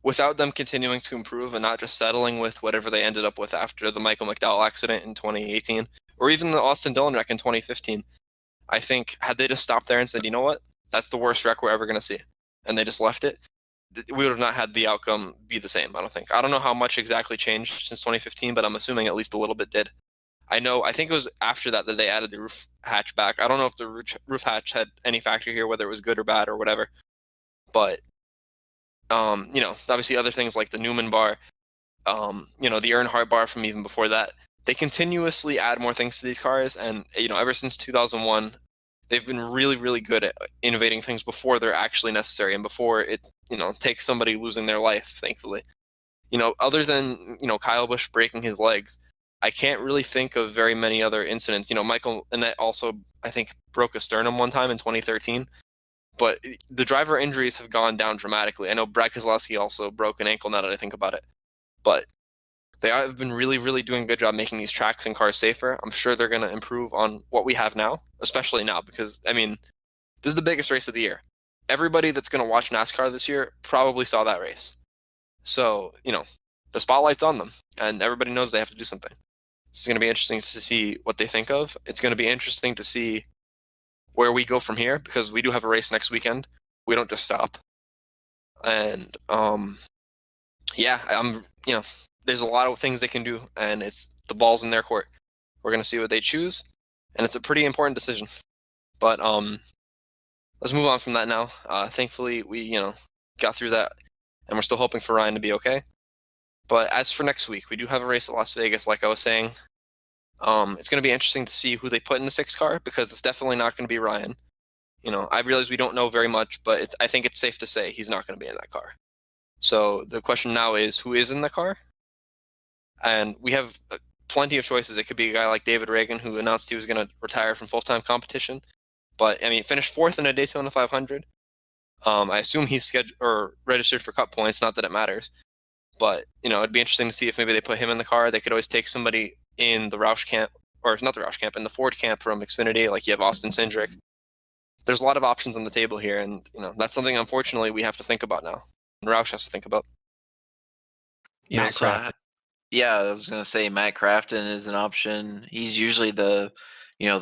without them continuing to improve and not just settling with whatever they ended up with after the Michael McDowell accident in 2018, or even the Austin Dillon wreck in 2015, I think had they just stopped there and said, you know what, that's the worst wreck we're ever going to see, and they just left it, we would have not had the outcome be the same, I don't think. I don't know how much exactly changed since 2015, but I'm assuming at least a little bit did. I think it was after that they added the roof hatch back. I don't know if the roof hatch had any factor here, whether it was good or bad or whatever. But, obviously other things like the Newman bar, the Earnhardt bar from even before that, they continuously add more things to these cars. And, ever since 2001, they've been really, really good at innovating things before they're actually necessary and before it, takes somebody losing their life, thankfully. Other than, Kyle Busch breaking his legs, I can't really think of very many other incidents. Michael Annett also, I think, broke a sternum one time in 2013. But the driver injuries have gone down dramatically. I know Brad Keselowski also broke an ankle now that I think about it. But They have been really, really doing a good job making these tracks and cars safer. I'm sure they're going to improve on what we have now, especially now, because, I mean, this is the biggest race of the year. Everybody that's going to watch NASCAR this year probably saw that race. So, the spotlight's on them, and everybody knows they have to do something. It's going to be interesting to see what they think of. It's going to be interesting to see where we go from here, because we do have a race next weekend. We don't just stop. And, there's a lot of things they can do, and it's the ball's in their court. We're going to see what they choose, and it's a pretty important decision. But let's move on from that now. Thankfully, we got through that, and we're still hoping for Ryan to be okay. But as for next week, we do have a race at Las Vegas, like I was saying. It's going to be interesting to see who they put in the 6 car, because it's definitely not going to be Ryan. I realize we don't know very much, but I think it's safe to say he's not going to be in that car. So the question now is, who is in the car? And we have plenty of choices. It could be a guy like David Reagan, who announced he was going to retire from full-time competition. But, I mean, finished 4th in a Daytona 500. I assume he's scheduled or registered for Cup points, not that it matters. But, it'd be interesting to see if maybe they put him in the car. They could always take somebody in the Roush camp, or not the Roush camp, in the Ford camp from Xfinity, like you have Austin Hendrick. There's a lot of options on the table here, and, that's something, unfortunately, we have to think about now. And Roush has to think about. Matt Crafton. Yeah, I was gonna say Matt Crafton is an option. He's usually the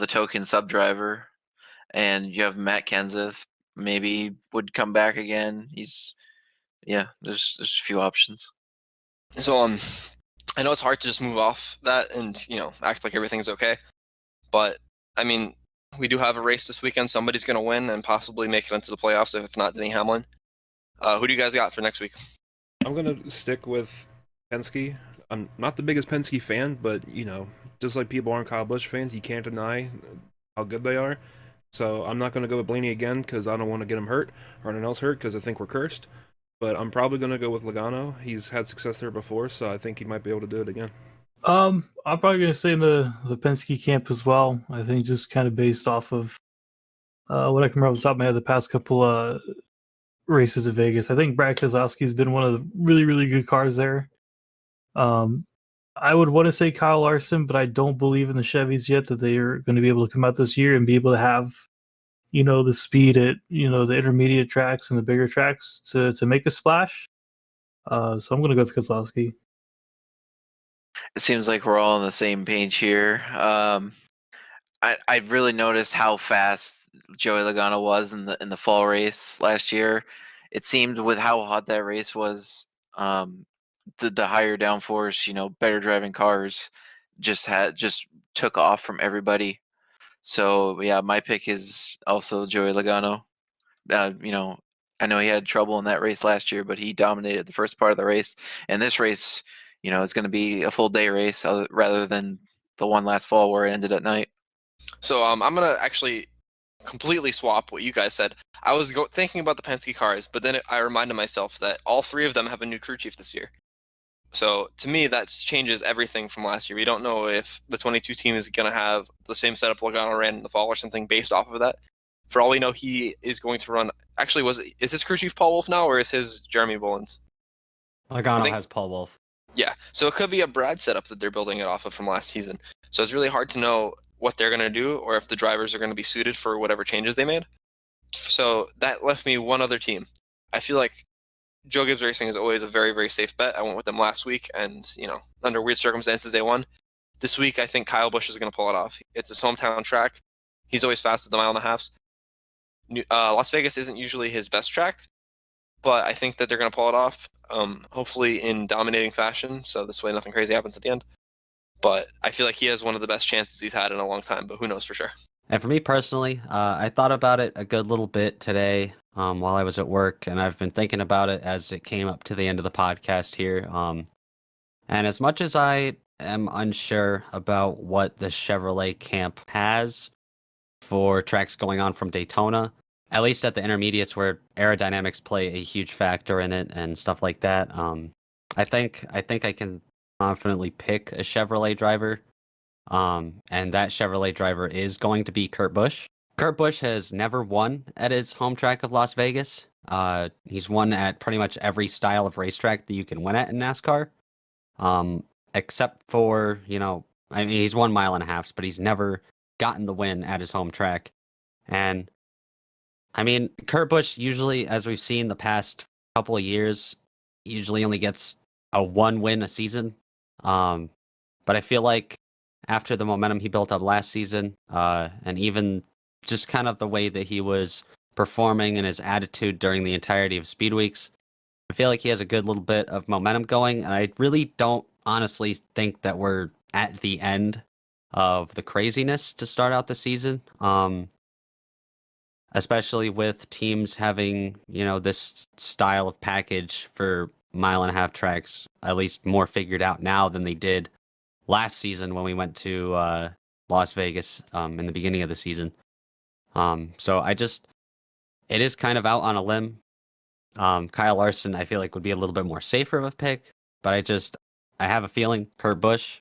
token sub driver, and you have Matt Kenseth maybe would come back again. There's a few options. So I know it's hard to just move off that and act like everything's okay, but I mean, we do have a race this weekend. Somebody's gonna win and possibly make it into the playoffs if it's not Denny Hamlin. Who do you guys got for next week? I'm gonna stick with Penske. I'm not the biggest Penske fan, but just like people aren't Kyle Busch fans, you can't deny how good they are. So I'm not gonna go with Blaney again because I don't want to get him hurt or anyone else hurt because I think we're cursed. But I'm probably gonna go with Logano. He's had success there before, so I think he might be able to do it again. I'm probably gonna stay in the Penske camp as well. I think just kind of based off of what I can remember off the top of my head the past couple races at Vegas. I think Brad Keselowski's been one of the really, really good cars there. I would want to say Kyle Larson, but I don't believe in the Chevys yet that they are going to be able to come out this year and be able to have, the speed at, the intermediate tracks and the bigger tracks to make a splash. So I'm going to go with Keselowski. It seems like we're all on the same page here. I've really noticed how fast Joey Logano was in the fall race last year. It seemed with how hot that race was, the higher downforce, better driving cars just took off from everybody. So yeah, my pick is also Joey Logano. I know he had trouble in that race last year, but he dominated the first part of the race. And this race, is going to be a full day race rather than the one last fall where it ended at night. So I'm going to actually completely swap what you guys said. I was thinking about the Penske cars, but then I reminded myself that all 3 of them have a new crew chief this year. So to me, that changes everything from last year. We don't know if the 22 team is going to have the same setup Logano ran in the fall or something based off of that. For all we know, he is going to run. Actually, is his crew chief Paul Wolf now, or is his Jeremy Bullins? Logano has Paul Wolf. Yeah, so it could be a Brad setup that they're building it off of from last season. So it's really hard to know what they're going to do or if the drivers are going to be suited for whatever changes they made. So that left me one other team. I feel like Joe Gibbs Racing is always a very, very safe bet. I went with them last week, and, under weird circumstances, they won. This week, I think Kyle Busch is going to pull it off. It's his hometown track. He's always fast at the 1.5 miles. Las Vegas isn't usually his best track, but I think that they're going to pull it off, hopefully in dominating fashion, so this way nothing crazy happens at the end. But I feel like he has one of the best chances he's had in a long time, but who knows for sure. And for me personally, I thought about it a good little bit today while I was at work, and I've been thinking about it as it came up to the end of the podcast here. And as much as I am unsure about what the Chevrolet camp has for tracks going on from Daytona, at least at the intermediates where aerodynamics play a huge factor in it and stuff like that, I think I can confidently pick a Chevrolet driver. And that Chevrolet driver is going to be Kurt Busch. Kurt Busch has never won at his home track of Las Vegas. He's won at pretty much every style of racetrack that you can win at in NASCAR. except for, I mean, he's won 1.5 miles, but he's never gotten the win at his home track. And I mean, Kurt Busch usually, as we've seen the past couple of years, usually only gets a 1 win a season. But I feel like after the momentum he built up last season, and even just kind of the way that he was performing and his attitude during the entirety of Speed Weeks, I feel like he has a good little bit of momentum going. And I really don't honestly think that we're at the end of the craziness to start out the season. Especially with teams having, this style of package for 1.5 mile tracks, at least more figured out now than they did last season when we went to Las Vegas in the beginning of the season. So it is kind of out on a limb. Kyle Larson, I feel like, would be a little bit more safer of a pick, but I have a feeling Kurt Busch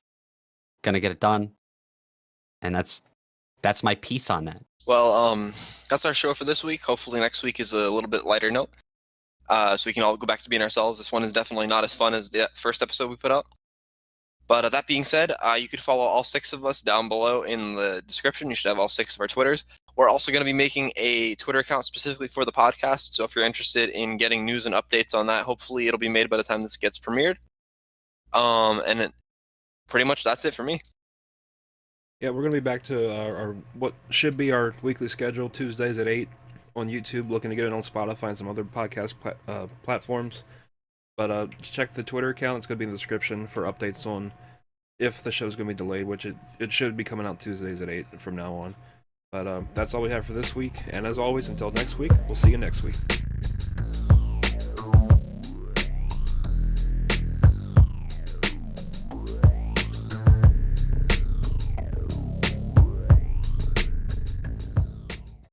gonna get it done, and that's my piece on that. Well, that's our show for this week. Hopefully next week is a little bit lighter note, so we can all go back to being ourselves. This one is definitely not as fun as the first episode we put out. But that being said, you could follow all 6 of us down below in the description. You should have all 6 of our Twitters. We're also going to be making a Twitter account specifically for the podcast, so if you're interested in getting news and updates on that, hopefully it'll be made by the time this gets premiered. Pretty much that's it for me. Yeah, we're going to be back to our what should be our weekly schedule, Tuesdays at 8 on YouTube, looking to get it on Spotify and some other podcast platforms. But check the Twitter account. It's going to be in the description for updates on if the show's going to be delayed, which it should be coming out Tuesdays at 8 from now on. But that's all we have for this week. And as always, until next week, we'll see you next week.